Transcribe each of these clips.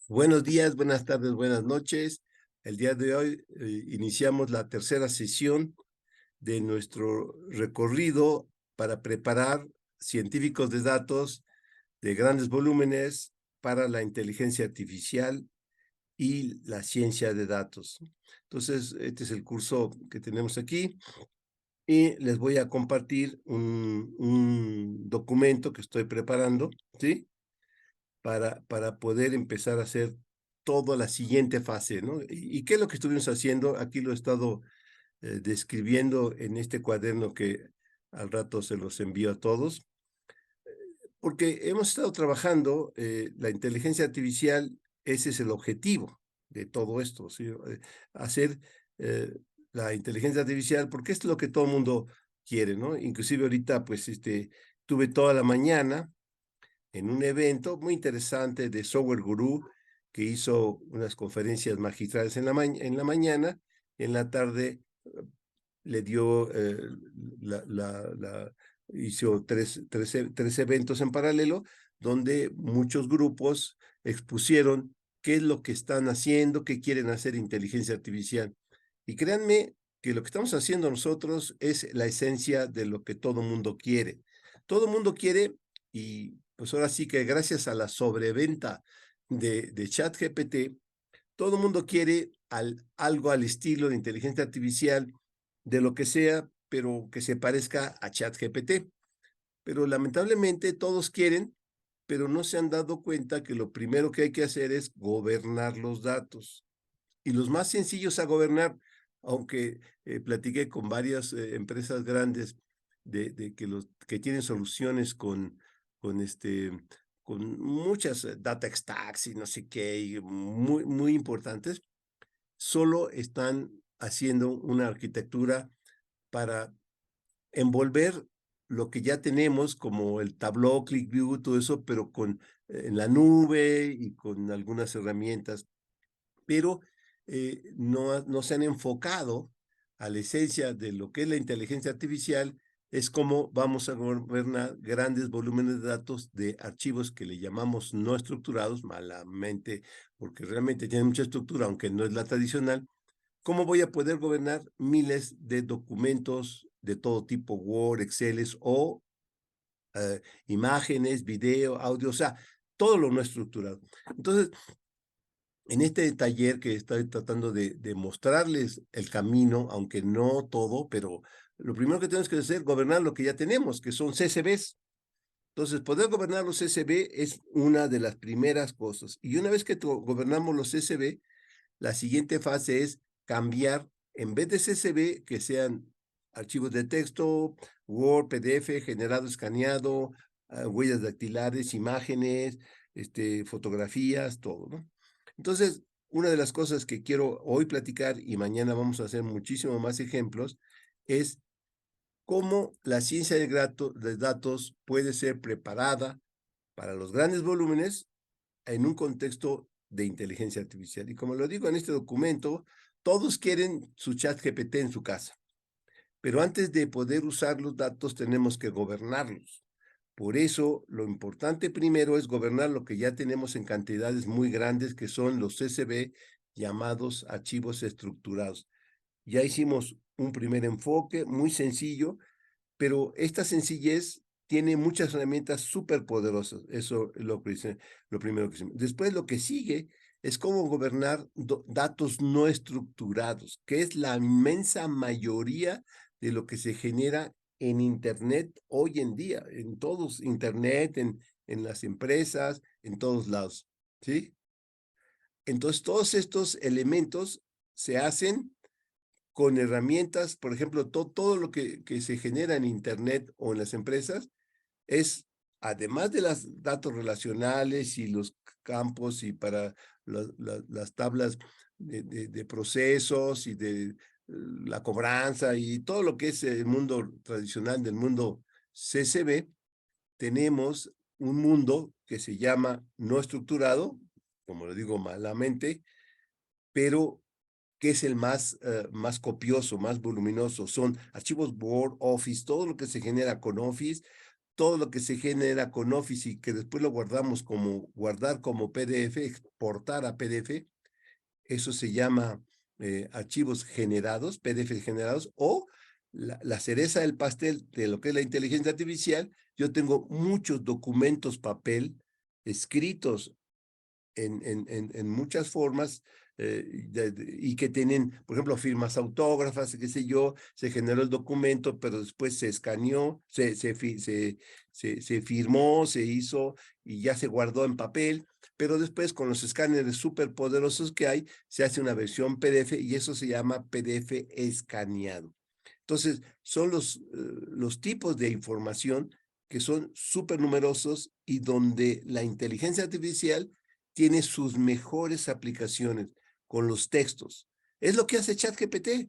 Buenos días, buenas tardes, buenas noches. El día de hoy iniciamos la tercera sesión de nuestro recorrido para preparar científicos de datos de grandes volúmenes para la inteligencia artificial y la ciencia de datos. Entonces, este es el curso que tenemos aquí y les voy a compartir un documento que estoy preparando, ¿sí? Para poder empezar a hacer toda la siguiente fase, ¿no? ¿Y qué es lo que estuvimos haciendo? Aquí lo he estado describiendo en este cuaderno que al rato se los envío a todos, porque hemos estado trabajando la inteligencia artificial, ese es el objetivo de todo esto, ¿sí? Hacer eh, la inteligencia artificial, porque es lo que todo el mundo quiere, ¿no? Inclusive ahorita, pues, tuve toda la mañana en un evento muy interesante de Software Guru, que hizo unas conferencias magistrales en la mañana, en la tarde le dio, hizo tres eventos en paralelo, donde muchos grupos expusieron qué es lo que están haciendo, qué quieren hacer inteligencia artificial. Y créanme que lo que estamos haciendo nosotros es la esencia de lo que todo mundo quiere. Todo mundo quiere, y pues ahora sí que gracias a la sobreventa de ChatGPT, todo mundo quiere algo al estilo de inteligencia artificial, de lo que sea, pero que se parezca a ChatGPT. Pero lamentablemente todos quieren, pero no se han dado cuenta que lo primero que hay que hacer es gobernar los datos. Y los más sencillos a gobernar, aunque platiqué con varias empresas grandes de que, los, que tienen soluciones con, con muchas data stacks y no sé qué, y muy importantes, solo están haciendo una arquitectura para envolver lo que ya tenemos, como el Tableau, ClickView, todo eso, pero con en la nube y con algunas herramientas, pero no se han enfocado a la esencia de lo que es la inteligencia artificial, es cómo vamos a gobernar grandes volúmenes de datos de archivos que le llamamos no estructurados, malamente, porque realmente tienen mucha estructura, aunque no es la tradicional. ¿Cómo voy a poder gobernar miles de documentos de todo tipo, Word, Excel o imágenes, video, audio, o sea, todo lo no estructurado? Entonces, en este taller que estoy tratando de mostrarles el camino, aunque no todo, pero lo primero que tenemos que hacer es gobernar lo que ya tenemos, que son CSVs. Entonces, poder gobernar los CSV es una de las primeras cosas. Y una vez que gobernamos los CSV, la siguiente fase es cambiar, en vez de CSV, que sean archivos de texto, Word, PDF, generado, escaneado, huellas dactilares, imágenes, fotografías, todo, ¿no? Entonces, una de las cosas que quiero hoy platicar y mañana vamos a hacer muchísimo más ejemplos es cómo la ciencia de datos puede ser preparada para los grandes volúmenes en un contexto de inteligencia artificial. Y como lo digo en este documento, todos quieren su chat GPT en su casa, pero antes de poder usar los datos tenemos que gobernarlos. Por eso, lo importante primero es gobernar lo que ya tenemos en cantidades muy grandes, que son los CSV, llamados archivos estructurados. Ya hicimos un primer enfoque muy sencillo, pero esta sencillez tiene muchas herramientas súper poderosas. Eso es lo primero que hicimos. Después lo que sigue es cómo gobernar datos no estructurados, que es la inmensa mayoría de lo que se genera en Internet hoy en día, en todos, Internet, en las empresas, en todos lados, ¿sí? Entonces, todos estos elementos se hacen con herramientas, por ejemplo, todo lo que se genera en Internet o en las empresas es, además de los datos relacionales y los campos y para las tablas de procesos y de la cobranza y todo lo que es el mundo tradicional del mundo CSV, tenemos un mundo que se llama no estructurado, como lo digo malamente, pero que es el más copioso, más voluminoso. Son archivos Word, Office, todo lo que se genera con Office, todo lo que se genera con Office y que después lo guardar como PDF, exportar a PDF, eso se llama archivos generados, PDF generados, o la cereza del pastel de lo que es la inteligencia artificial. Yo tengo muchos documentos papel escritos en muchas formas y que tienen, por ejemplo, firmas autógrafas, qué sé yo, se generó el documento, pero después se escaneó, se firmó, se hizo y ya se guardó en papel, pero después con los escáneres súper poderosos que hay, se hace una versión PDF y eso se llama PDF escaneado. Entonces, son los tipos de información que son súper numerosos y donde la inteligencia artificial tiene sus mejores aplicaciones con los textos. Es lo que hace ChatGPT.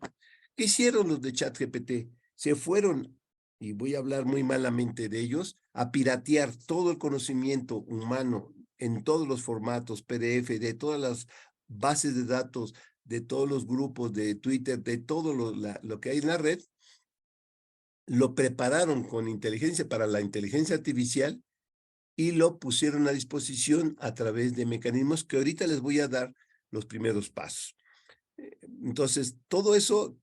¿Qué hicieron los de ChatGPT? Se fueron, y voy a hablar muy malamente de ellos, a piratear todo el conocimiento humano en todos los formatos, PDF, de todas las bases de datos, de todos los grupos de Twitter, de todo lo que hay en la red, lo prepararon con inteligencia para la inteligencia artificial y lo pusieron a disposición a través de mecanismos que ahorita les voy a dar los primeros pasos. Entonces, todo eso,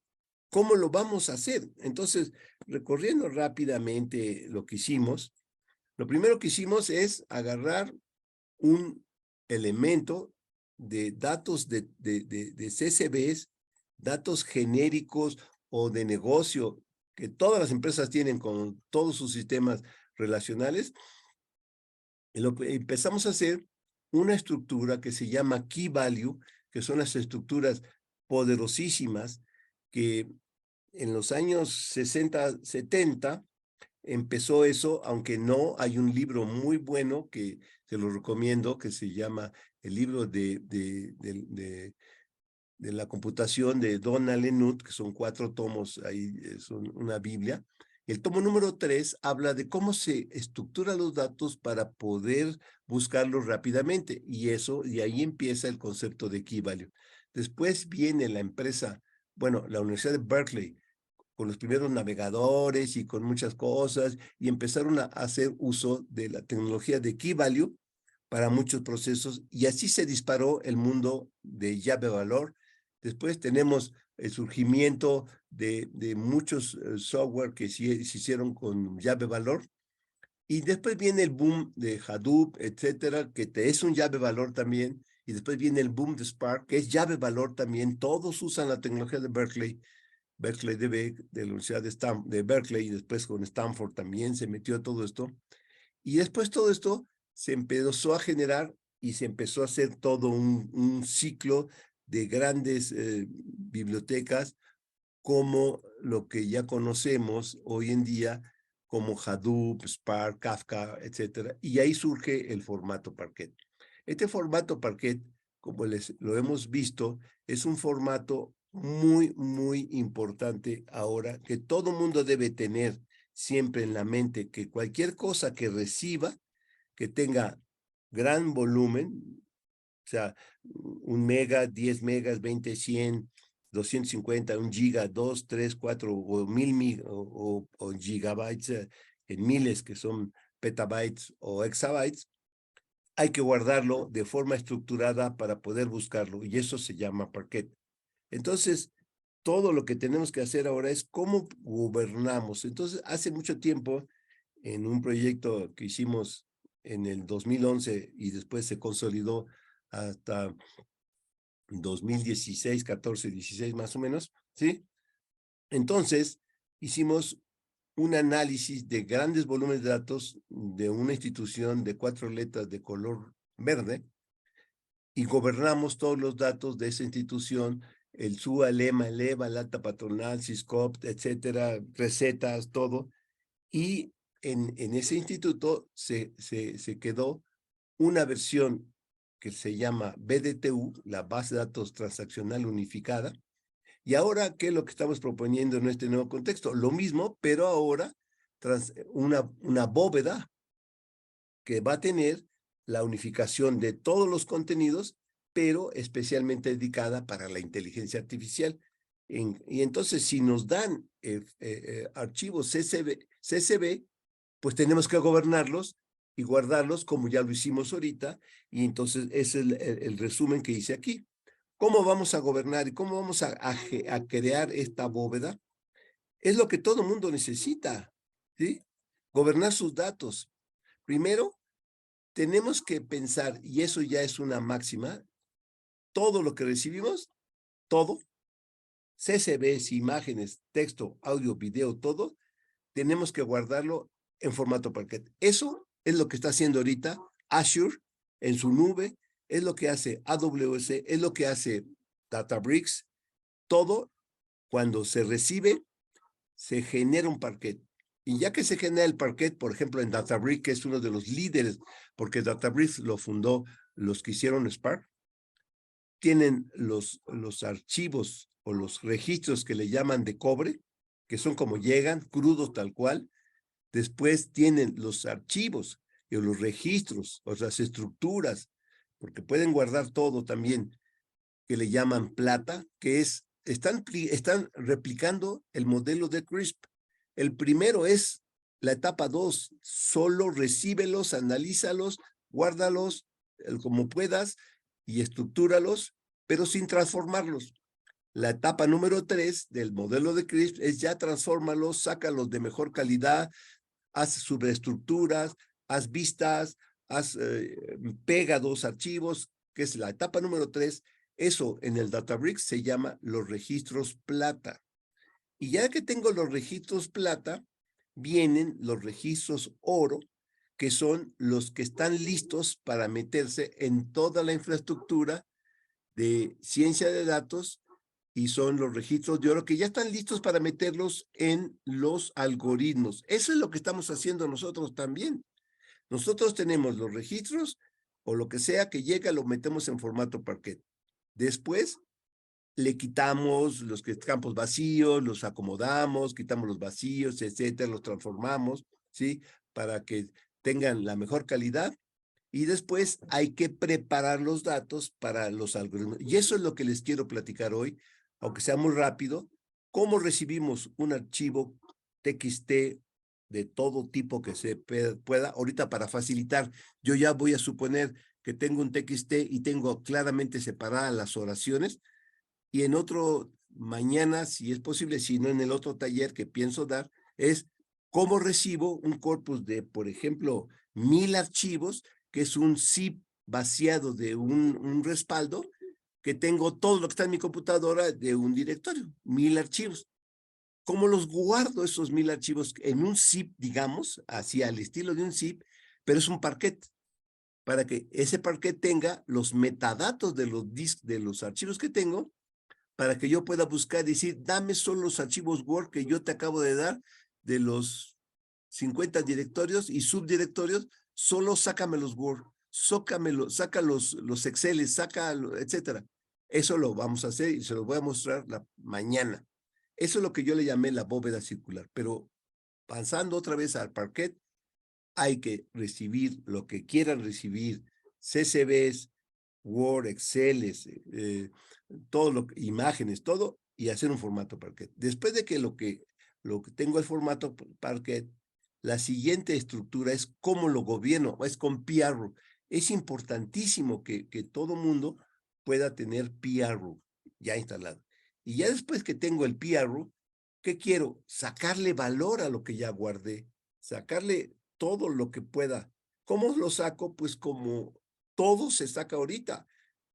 ¿cómo lo vamos a hacer? Entonces, recorriendo rápidamente lo que hicimos, lo primero que hicimos es agarrar un elemento de datos de CCBs, datos genéricos o de negocio que todas las empresas tienen con todos sus sistemas relacionales. Empezamos a hacer una estructura que se llama Key Value, que son las estructuras poderosísimas que en los años 60, 70 empezó eso, aunque no, hay un libro muy bueno que se lo recomiendo, que se llama el libro de la computación de Donald Knuth, que son 4 tomos, ahí son una Biblia. El tomo número 3 habla de cómo se estructuran los datos para poder buscarlos rápidamente, y ahí empieza el concepto de Key Value. Después viene la empresa, bueno, la Universidad de Berkeley, con los primeros navegadores y con muchas cosas, y empezaron a hacer uso de la tecnología de Key Value para muchos procesos, y así se disparó el mundo de llave valor. Después tenemos el surgimiento de muchos software que se hicieron con llave valor, y después viene el boom de Hadoop, etcétera, que es un llave valor también, y después viene el boom de Spark, que es llave valor también. Todos usan la tecnología de Berkeley DB, de la Universidad de Berkeley, y después con Stanford también se metió todo esto. Y después todo esto se empezó a generar y se empezó a hacer todo un ciclo de grandes bibliotecas como lo que ya conocemos hoy en día como Hadoop, Spark, Kafka, etcétera. Y ahí surge el formato Parquet. Este formato Parquet, como lo hemos visto, es un formato muy, muy importante ahora que todo mundo debe tener siempre en la mente, que cualquier cosa que reciba, que tenga gran volumen, o sea, 1 mega, 10 megas, 20, 100, 250, 1 giga, 2, 3, 4 o 1000 o gigabytes en miles que son petabytes o exabytes, hay que guardarlo de forma estructurada para poder buscarlo, y eso se llama Parquet. Entonces, todo lo que tenemos que hacer ahora es cómo gobernamos. Entonces, hace mucho tiempo, en un proyecto que hicimos en el 2011 y después se consolidó hasta 2016, 14, 16 más o menos, ¿sí? Entonces, hicimos un análisis de grandes volúmenes de datos de una institución de 4 letras de color verde y gobernamos todos los datos de esa institución, el SUA, el EMA, el EVA, el alta patronal, SYSCOP, etcétera, recetas, todo. Y en ese instituto se quedó una versión que se llama BDTU, la base de datos transaccional unificada. Y ahora, ¿qué es lo que estamos proponiendo en este nuevo contexto? Lo mismo, pero ahora una bóveda que va a tener la unificación de todos los contenidos, pero especialmente dedicada para la inteligencia artificial. Y entonces, si nos dan archivos CSV, pues tenemos que gobernarlos y guardarlos como ya lo hicimos ahorita, y entonces es el resumen que hice aquí. ¿Cómo vamos a gobernar y cómo vamos a crear esta bóveda? Es lo que todo mundo necesita, ¿sí? Gobernar sus datos. Primero, tenemos que pensar, y eso ya es una máxima, todo lo que recibimos, todo, CSVs, imágenes, texto, audio, video, todo, tenemos que guardarlo en formato Parquet. Eso es lo que está haciendo ahorita Azure en su nube, es lo que hace AWS, es lo que hace Databricks. Todo, cuando se recibe, se genera un Parquet. Y ya que se genera el Parquet, por ejemplo, en Databricks, que es uno de los líderes, porque Databricks lo fundó los que hicieron Spark, tienen los archivos o los registros que le llaman de cobre, que son como llegan, crudos tal cual. Después tienen los archivos y los registros, o las estructuras, porque pueden guardar todo también, que le llaman plata, que están replicando el modelo de CRISP. El primero es la etapa 2, solo recíbelos, analízalos, guárdalos como puedas y estructúralos, pero sin transformarlos. La etapa número 3 del modelo de CRISP es ya transfórmalos, sácalos de mejor calidad, haz superestructuras, haz vistas, pega dos archivos, que es la etapa número 3. Eso en el Databricks se llama los registros plata. Y ya que tengo los registros plata, vienen los registros oro, que son los que están listos para meterse en toda la infraestructura de ciencia de datos, y son los registros de oro que ya están listos para meterlos en los algoritmos. Eso es lo que estamos haciendo nosotros también. Nosotros tenemos los registros o lo que sea que llega, lo metemos en formato Parquet. Después le quitamos los campos vacíos, los acomodamos, quitamos los vacíos, etcétera, los transformamos, ¿sí? Para que tengan la mejor calidad. Y después hay que preparar los datos para los algoritmos. Y eso es lo que les quiero platicar hoy, aunque sea muy rápido. ¿Cómo recibimos un archivo TXT de todo tipo que se pueda? Ahorita, para facilitar, yo ya voy a suponer que tengo un TXT y tengo claramente separadas las oraciones. Y en otro, mañana, si es posible, si no en el otro taller que pienso dar, es cómo recibo un corpus de, por ejemplo, 1000 archivos, que es un zip vaciado de un respaldo, que tengo todo lo que está en mi computadora de un directorio, 1000 archivos. ¿Cómo los guardo esos 1000 archivos en un zip, digamos, así al estilo de un zip, pero es un Parquet, para que ese Parquet tenga los metadatos de los archivos que tengo, para que yo pueda buscar y decir, dame solo los archivos Word que yo te acabo de dar de los 50 directorios y subdirectorios, solo sácame los Word, saca los Excel, saca, etcétera. Eso lo vamos a hacer y se los voy a mostrar mañana. Eso es lo que yo le llamé la bóveda circular. Pero pasando otra vez al Parquet, hay que recibir lo que quieran recibir, CSVs, Word, Excel, todo imágenes, todo, y hacer un formato Parquet. Después de que lo que tengo el formato Parquet, la siguiente estructura es cómo lo gobierno, es con PRU. Es importantísimo que todo mundo pueda tener PRU ya instalado. Y ya después que tengo el PRU, ¿qué quiero? Sacarle valor a lo que ya guardé, sacarle todo lo que pueda. ¿Cómo lo saco? Pues como todo se saca ahorita.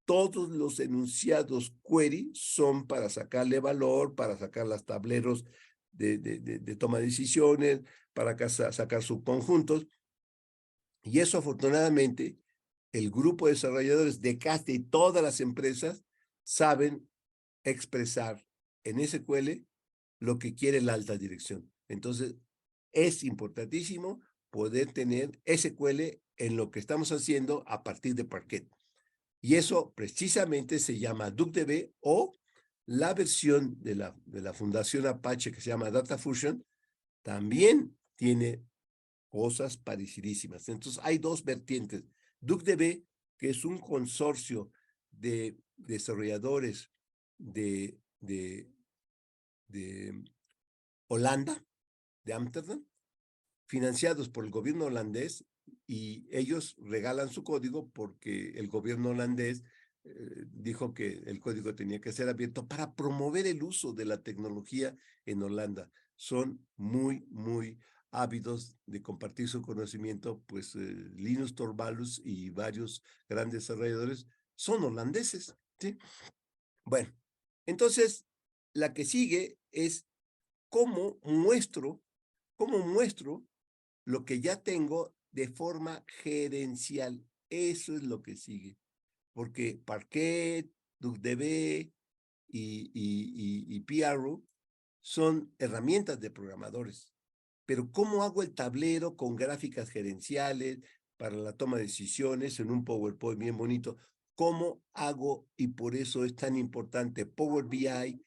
Todos los enunciados query son para sacarle valor, para sacar los tableros de toma de decisiones, para sacar subconjuntos. Y eso, afortunadamente, el grupo de desarrolladores de casi todas las empresas saben expresar en SQL lo que quiere la alta dirección. Entonces, es importantísimo poder tener SQL en lo que estamos haciendo a partir de Parquet. Y eso precisamente se llama DuckDB, o la versión de la Fundación Apache que se llama DataFusion, también tiene cosas parecidísimas. Entonces hay dos vertientes. DuckDB, que es un consorcio de desarrolladores de Holanda, de Amsterdam, financiados por el gobierno holandés y ellos regalan su código porque el gobierno holandés dijo que el código tenía que ser abierto para promover el uso de la tecnología en Holanda. Son muy, muy ávidos de compartir su conocimiento, pues Linus Torvalds y varios grandes desarrolladores son holandeses, ¿sí? Bueno, entonces la que sigue es cómo muestro lo que ya tengo de forma gerencial. Eso es lo que sigue. Porque Parquet, DuckDB y PRO son herramientas de programadores. Pero ¿cómo hago el tablero con gráficas gerenciales para la toma de decisiones en un PowerPoint bien bonito? ¿Cómo hago? Y por eso es tan importante Power BI,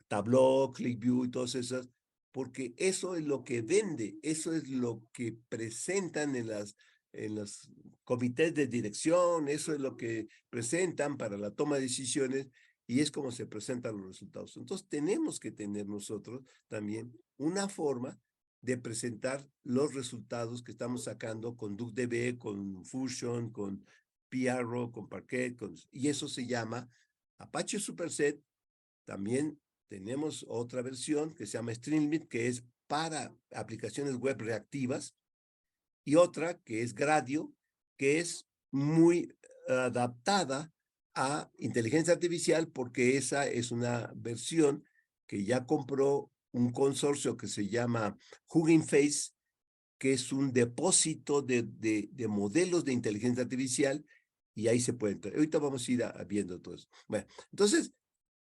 Tableau, ClickView y todas esas, porque eso es lo que vende, eso es lo que presentan en los comités de dirección, eso es lo que presentan para la toma de decisiones y es como se presentan los resultados. Entonces tenemos que tener nosotros también una forma de presentar los resultados que estamos sacando con DuckDB, con Fusion, con PRO, con Parquet, y eso se llama Apache Superset. También tenemos otra versión que se llama Streamlit, que es para aplicaciones web reactivas, y otra que es Gradio, que es muy adaptada a inteligencia artificial porque esa es una versión que ya compró un consorcio que se llama Hugging Face, que es un depósito de modelos de inteligencia artificial y ahí se puede entrar. Ahorita vamos a ir viendo todo eso. Bueno, entonces,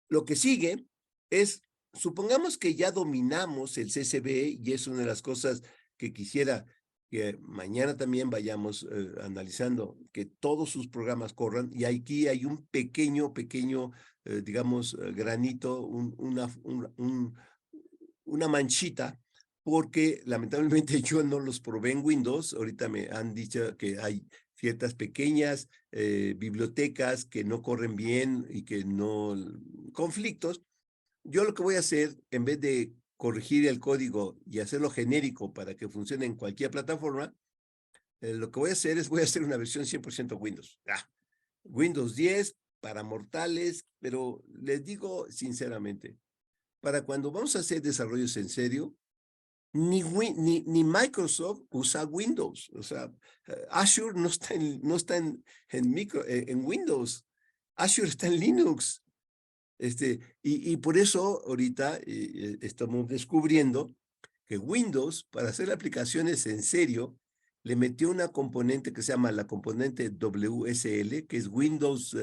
lo que sigue es, supongamos que ya dominamos el CSV y es una de las cosas que quisiera que mañana también vayamos analizando, que todos sus programas corran y aquí hay un pequeño, digamos, granito, una manchita, porque lamentablemente yo no los probé en Windows, ahorita me han dicho que hay ciertas pequeñas bibliotecas que no corren bien y que no, conflictos. Yo lo que voy a hacer, en vez de corregir el código y hacerlo genérico para que funcione en cualquier plataforma, lo que voy a hacer es, voy a hacer una versión 100% Windows. Windows 10 para mortales, pero les digo sinceramente, para cuando vamos a hacer desarrollos en serio, ni Microsoft usa Windows. O sea, Azure no está en Windows. Azure está en Linux. Y por eso ahorita estamos descubriendo que Windows, para hacer aplicaciones en serio, le metió una componente que se llama la componente WSL, que es Windows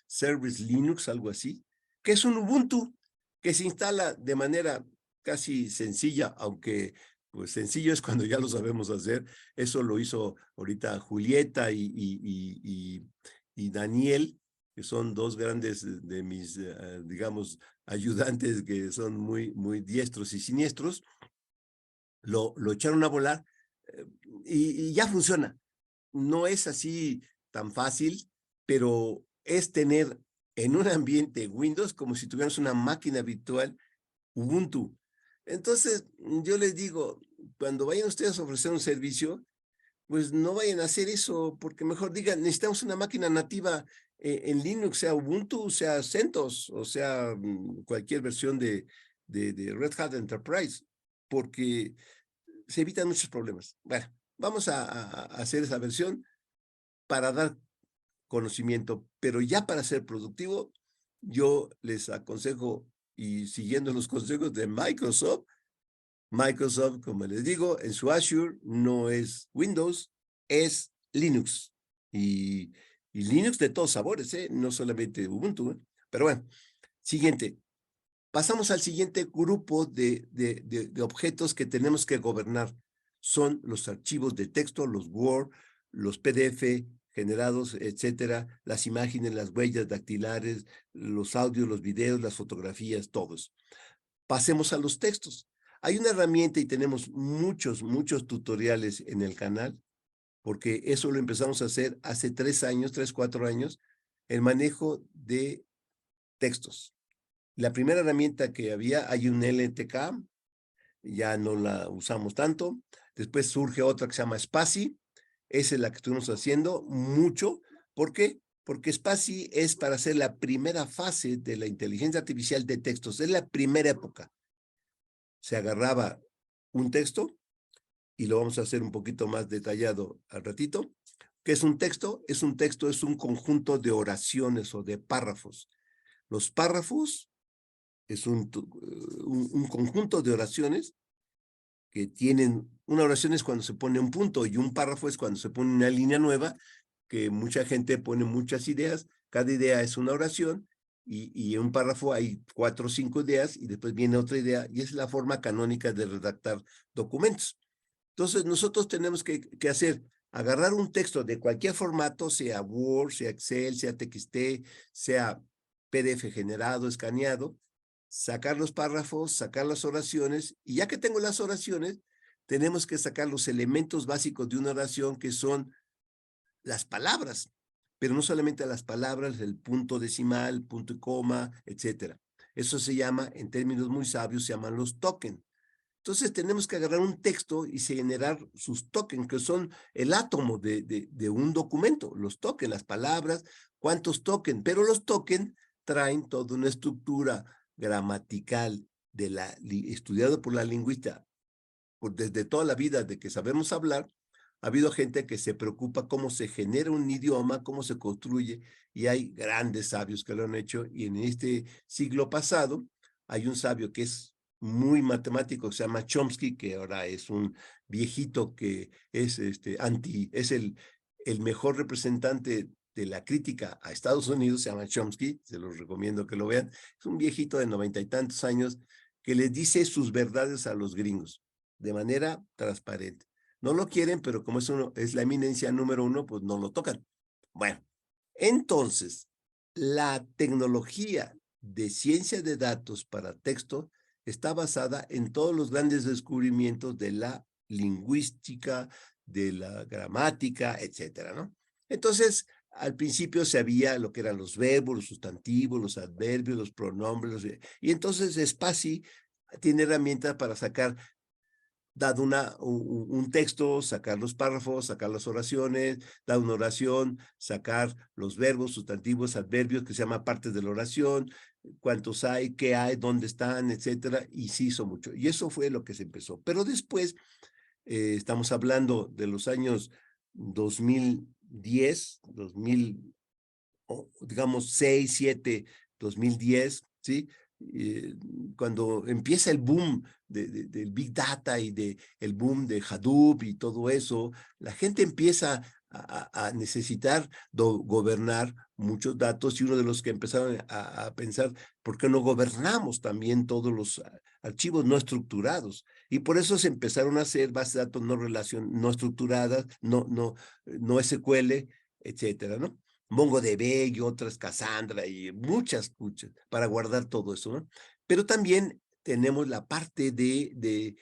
Service Linux, algo así, que es un Ubuntu que se instala de manera casi sencilla, aunque pues sencillo es cuando ya lo sabemos hacer. Eso lo hizo ahorita Julieta y Daniel, que son dos grandes de mis, digamos, ayudantes que son muy diestros y siniestros, lo echaron a volar y ya funciona. No es así tan fácil, pero es tener en un ambiente Windows como si tuviéramos una máquina virtual Ubuntu. Entonces, yo les digo, cuando vayan ustedes a ofrecer un servicio, pues no vayan a hacer eso, porque mejor digan, necesitamos una máquina nativa en Linux, sea Ubuntu, sea CentOS, o sea cualquier versión de Red Hat Enterprise, porque se evitan muchos problemas. Bueno, vamos a hacer esa versión para dar conocimiento, pero ya para ser productivo, yo les aconsejo, y siguiendo los consejos de Microsoft, como les digo, en su Azure no es Windows, es Linux. Y Linux de todos sabores, no solamente Ubuntu. Pero bueno, siguiente. Pasamos al siguiente grupo de objetos que tenemos que gobernar. Son los archivos de texto, los Word, los PDF generados, etcétera, las imágenes, las huellas dactilares, los audios, los videos, las fotografías, todos. Pasemos a los textos. Hay una herramienta y tenemos muchos tutoriales en el canal, porque eso lo empezamos a hacer hace 4 años, el manejo de textos. La primera herramienta que había, hay un LTK, ya no la usamos tanto. Después surge otra que se llama Spacy. Esa es la que estuvimos haciendo mucho. ¿Por qué? Porque Spacy es para hacer la primera fase de la inteligencia artificial de textos. Es la primera época. Se agarraba un texto, y lo vamos a hacer un poquito más detallado al ratito. ¿Qué es un texto? Es un conjunto de oraciones o de párrafos. Los párrafos es un conjunto de oraciones que tienen, una oración es cuando se pone un punto y un párrafo es cuando se pone una línea nueva, que mucha gente pone muchas ideas, cada idea es una oración y en un párrafo hay 4 o 5 ideas y después viene otra idea y es la forma canónica de redactar documentos. Entonces nosotros tenemos que hacer, agarrar un texto de cualquier formato, sea Word, sea Excel, sea TXT, sea PDF generado, escaneado, sacar los párrafos, sacar las oraciones, y ya que tengo las oraciones, tenemos que sacar los elementos básicos de una oración que son las palabras, pero no solamente las palabras, el punto decimal, punto y coma, etcétera. Eso se llama, en términos muy sabios, se llaman los tokens. Entonces tenemos que agarrar un texto y generar sus tokens, que son el átomo de un documento. Los tokens, las palabras, cuántos tokens, pero los tokens traen toda una estructura gramatical estudiado por la lingüista desde toda la vida de que sabemos hablar. Ha habido gente que se preocupa cómo se genera un idioma, cómo se construye, y hay grandes sabios que lo han hecho, y en este siglo pasado hay un sabio que es muy matemático, que se llama Chomsky, que ahora es un viejito que es, es el mejor representante de la crítica a Estados Unidos, se llama Chomsky, se los recomiendo que lo vean. Es un viejito de 90 y tantos años que les dice sus verdades a los gringos de manera transparente. No lo quieren, pero como es la eminencia número 1, pues no lo tocan. Bueno, entonces, la tecnología de ciencia de datos para texto está basada en todos los grandes descubrimientos de la lingüística, de la gramática, etcétera, ¿no? Entonces, al principio se sabía lo que eran los verbos, los sustantivos, los adverbios, los pronombres, y entonces Spacy tiene herramientas para sacar, dado un texto, sacar los párrafos, sacar las oraciones, dar una oración, sacar los verbos, sustantivos, adverbios, que se llama partes de la oración, cuántos hay, qué hay, dónde están, etcétera, y se hizo mucho. Y eso fue lo que se empezó. Pero después, estamos hablando de los años 2010, 2000, digamos 6, 7, 2010, ¿sí? Cuando empieza el boom del Big Data y el boom de Hadoop y todo eso, la gente empieza a necesitar gobernar muchos datos, y uno de los que empezaron a pensar, ¿por qué no gobernamos también todos los archivos no estructurados? Y por eso se empezaron a hacer bases de datos no estructuradas, no SQL, etcétera, ¿no? MongoDB y otras, Cassandra y muchas, para guardar todo eso, ¿no? Pero también tenemos la parte de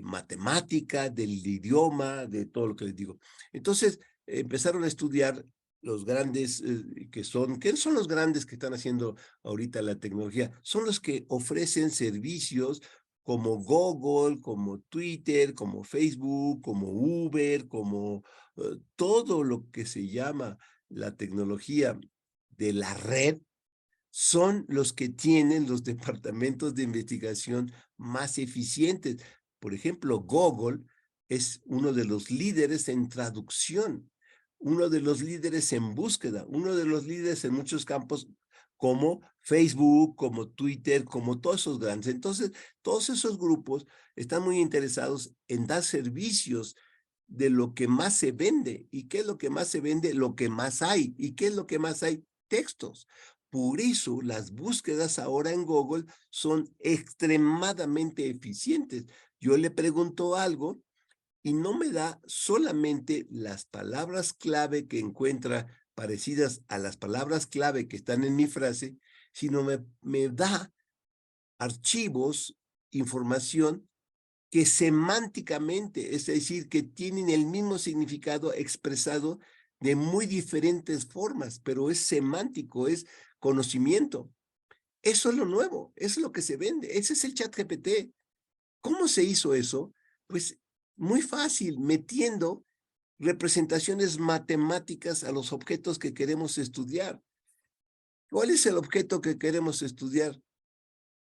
matemática, del idioma, de todo lo que les digo. Entonces, empezaron a estudiar los grandes, ¿qué son los grandes que están haciendo ahorita la tecnología? Son los que ofrecen servicios como Google, como Twitter, como Facebook, como Uber, como todo lo que se llama la tecnología de la red, son los que tienen los departamentos de investigación más eficientes. Por ejemplo, Google es uno de los líderes en traducción, uno de los líderes en búsqueda, uno de los líderes en muchos campos, como Facebook, como Twitter, como todos esos grandes. Entonces, todos esos grupos están muy interesados en dar servicios de lo que más se vende. ¿Y qué es lo que más se vende? Lo que más hay. ¿Y qué es lo que más hay? Textos. Por eso las búsquedas ahora en Google son extremadamente eficientes. Yo le pregunto algo y no me da solamente las palabras clave que encuentra parecidas a las palabras clave que están en mi frase, sino me da archivos, información que semánticamente, es decir, que tienen el mismo significado expresado de muy diferentes formas, pero es semántico, es conocimiento. Eso es lo nuevo, eso es lo que se vende, ese es el ChatGPT. ¿Cómo se hizo eso? Pues muy fácil, metiendo representaciones matemáticas a los objetos que queremos estudiar. ¿Cuál es el objeto que queremos estudiar?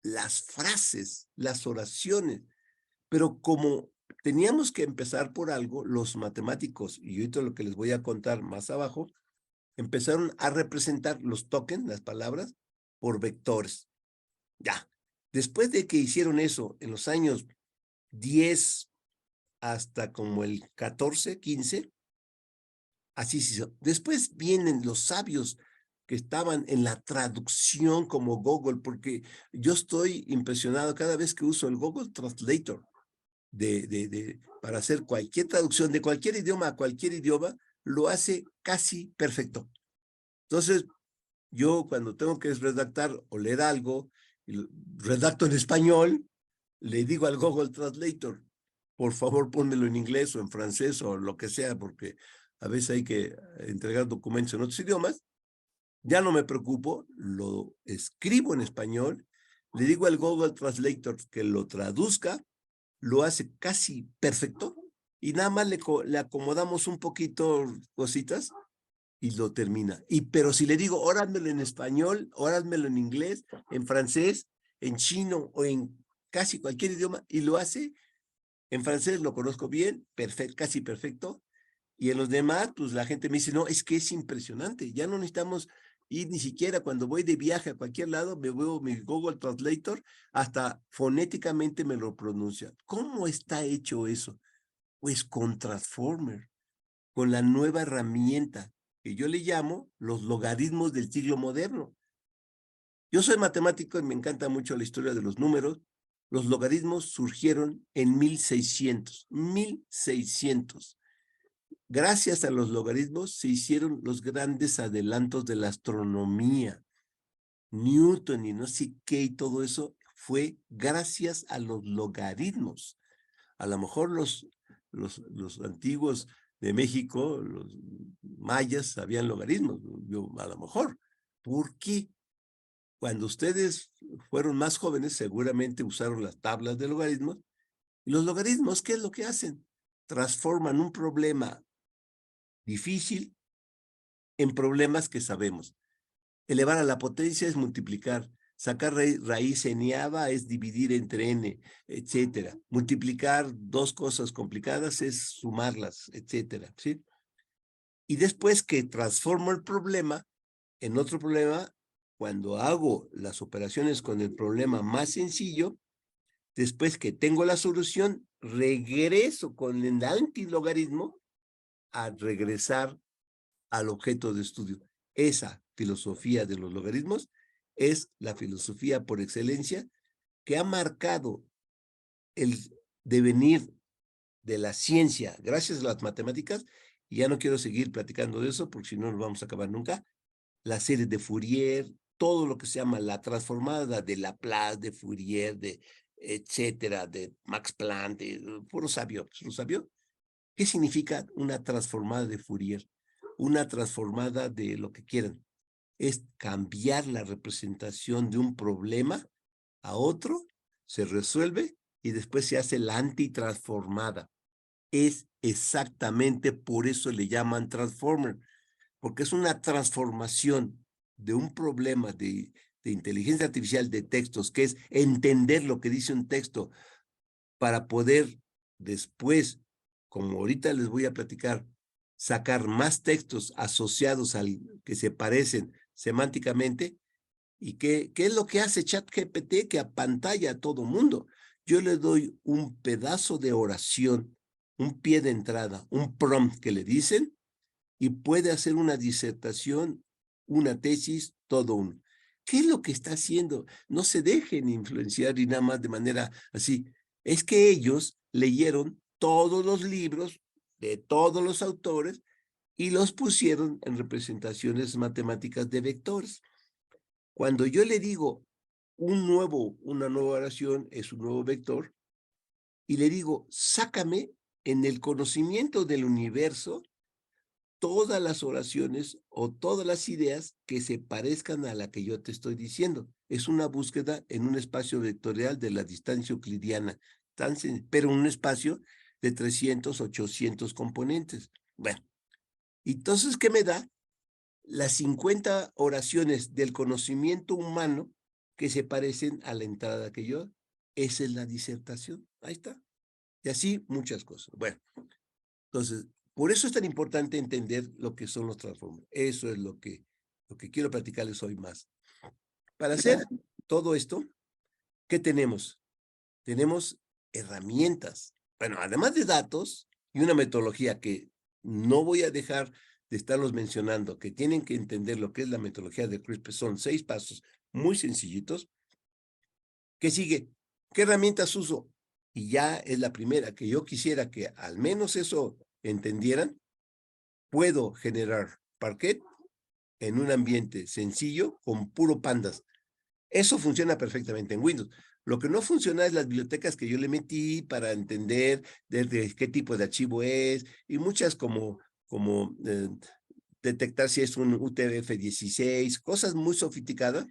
Las frases, las oraciones. Pero como teníamos que empezar por algo, los matemáticos, y ahorita lo que les voy a contar más abajo, empezaron a representar los tokens, las palabras, por vectores. Ya. Después de que hicieron eso en los años 10 hasta como el 14, 15, así se hizo. Después vienen los sabios que estaban en la traducción como Google, porque yo estoy impresionado cada vez que uso el Google Translator para hacer cualquier traducción de cualquier idioma a cualquier idioma, lo hace casi perfecto. Entonces, yo cuando tengo que redactar o leer algo, redacto en español, le digo al Google Translator, por favor pónmelo en inglés o en francés o lo que sea, porque a veces hay que entregar documentos en otros idiomas. Ya no me preocupo, lo escribo en español, le digo al Google Translator que lo traduzca, lo hace casi perfecto y nada más le acomodamos un poquito cositas y lo termina. Pero si le digo, óramelo en español, óramelo en inglés, en francés, en chino o en casi cualquier idioma, y lo hace, en francés lo conozco bien, perfecto, casi perfecto, y en los demás, pues la gente me dice, no, es que es impresionante, ya no necesitamos ir ni siquiera cuando voy de viaje a cualquier lado, me veo mi Google Translator, hasta fonéticamente me lo pronuncia. ¿Cómo está hecho eso? Pues con Transformer, con la nueva herramienta que yo le llamo los logaritmos del siglo moderno. Yo soy matemático y me encanta mucho la historia de los números. Los logaritmos surgieron en 1600. Gracias a los logaritmos se hicieron los grandes adelantos de la astronomía. Newton y no sé qué y todo eso fue gracias a los logaritmos. A lo mejor los antiguos de México, los mayas, sabían logaritmos, yo a lo mejor. ¿Por qué? Cuando ustedes fueron más jóvenes, seguramente usaron las tablas de logaritmos. Y los logaritmos, ¿qué es lo que hacen? Transforman un problema difícil en problemas que sabemos. Elevar a la potencia es multiplicar. Sacar raíz eneada es dividir entre n, etcétera. Multiplicar dos cosas complicadas es sumarlas, etcétera, ¿sí? Y después que transformo el problema en otro problema, cuando hago las operaciones con el problema más sencillo, después que tengo la solución, regreso con el antilogaritmo a regresar al objeto de estudio. Esa filosofía de los logaritmos es la filosofía por excelencia que ha marcado el devenir de la ciencia gracias a las matemáticas, y ya no quiero seguir platicando de eso porque si no, no vamos a acabar nunca. La serie de Fourier, todo lo que se llama la transformada de Laplace, de Fourier, de etcétera, de Max Planck, puro sabio, ¿lo sabio? ¿Qué significa una transformada de Fourier? Una transformada de lo que quieran. Es cambiar la representación de un problema a otro, se resuelve y después se hace la antitransformada. Es exactamente por eso le llaman transformer, porque es una transformación de un problema de inteligencia artificial de textos, que es entender lo que dice un texto para poder después, como ahorita les voy a platicar, sacar más textos asociados al que se parecen semánticamente. ¿Y qué es lo que hace ChatGPT? Que apantalla a todo mundo. Yo le doy un pedazo de oración, un pie de entrada, un prompt que le dicen, y puede hacer una disertación, una tesis, todo uno. ¿Qué es lo que está haciendo? No se dejen influenciar y nada más de manera así. Es que ellos leyeron todos los libros de todos los autores y los pusieron en representaciones matemáticas de vectores. Cuando yo le digo una nueva oración es un nuevo vector, y le digo, sácame en el conocimiento del universo todas las oraciones o todas las ideas que se parezcan a la que yo te estoy diciendo. Es una búsqueda en un espacio vectorial de la distancia euclidiana. pero en un espacio de 300, 800 componentes. Bueno, entonces, ¿qué me da? Las 50 oraciones del conocimiento humano que se parecen a la entrada que yo. Esa es la disertación. Ahí está. Y así muchas cosas. Bueno, entonces, por eso es tan importante entender lo que son los transformers. Eso es lo que quiero platicarles hoy más. Para hacer todo esto, ¿qué tenemos? Tenemos herramientas. Bueno, además de datos y una metodología que no voy a dejar de estarlos mencionando, que tienen que entender lo que es la metodología de CRISPR. Son 6 pasos muy sencillitos. ¿Qué sigue? ¿Qué herramientas uso? Y ya es la primera, que yo quisiera que al menos eso entendieran. Puedo generar Parquet en un ambiente sencillo con puro pandas. Eso funciona perfectamente en Windows. Lo que no funciona es las bibliotecas que yo le metí para entender de qué tipo de archivo es y muchas como detectar si es un UTF-16, cosas muy sofisticadas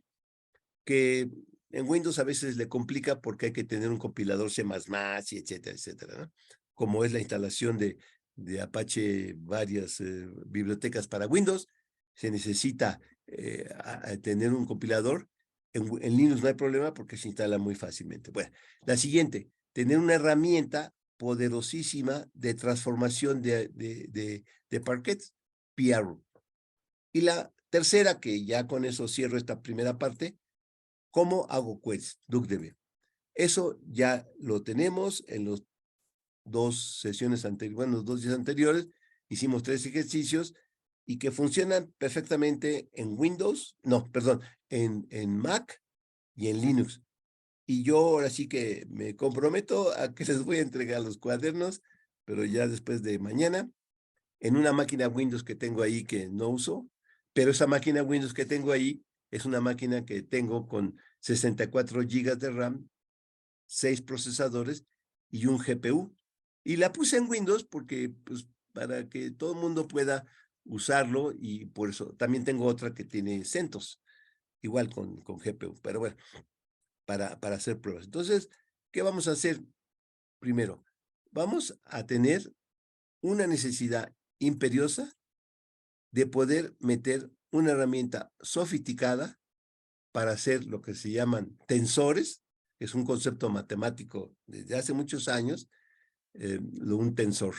que en Windows a veces le complica porque hay que tener un compilador C++ y etcétera, etcétera, ¿no? Como es la instalación de Apache, varias bibliotecas para Windows, se necesita tener un compilador. En Linux no hay problema porque se instala muy fácilmente. Bueno, la siguiente, tener una herramienta poderosísima de transformación de Parquet, PRU. Y la tercera, que ya con eso cierro esta primera parte, ¿cómo hago queries? DuckDB. Eso ya lo tenemos en los 2 sesiones anteriores, bueno, los 2 días anteriores, hicimos 3 ejercicios y que funcionan perfectamente en Windows, no, perdón, en Mac y en Linux. Y yo ahora sí que me comprometo a que les voy a entregar los cuadernos, pero ya después de mañana, en una máquina Windows que tengo ahí que no uso, pero esa máquina Windows que tengo ahí es una máquina que tengo con 64 gigas de RAM, 6 procesadores y un GPU. Y la puse en Windows porque, pues, para que todo el mundo pueda usarlo y por eso también tengo otra que tiene CentOS, igual con GPU, pero bueno, para hacer pruebas. Entonces, ¿qué vamos a hacer? Primero, vamos a tener una necesidad imperiosa de poder meter una herramienta sofisticada para hacer lo que se llaman tensores, que es un concepto matemático desde hace muchos años, un tensor.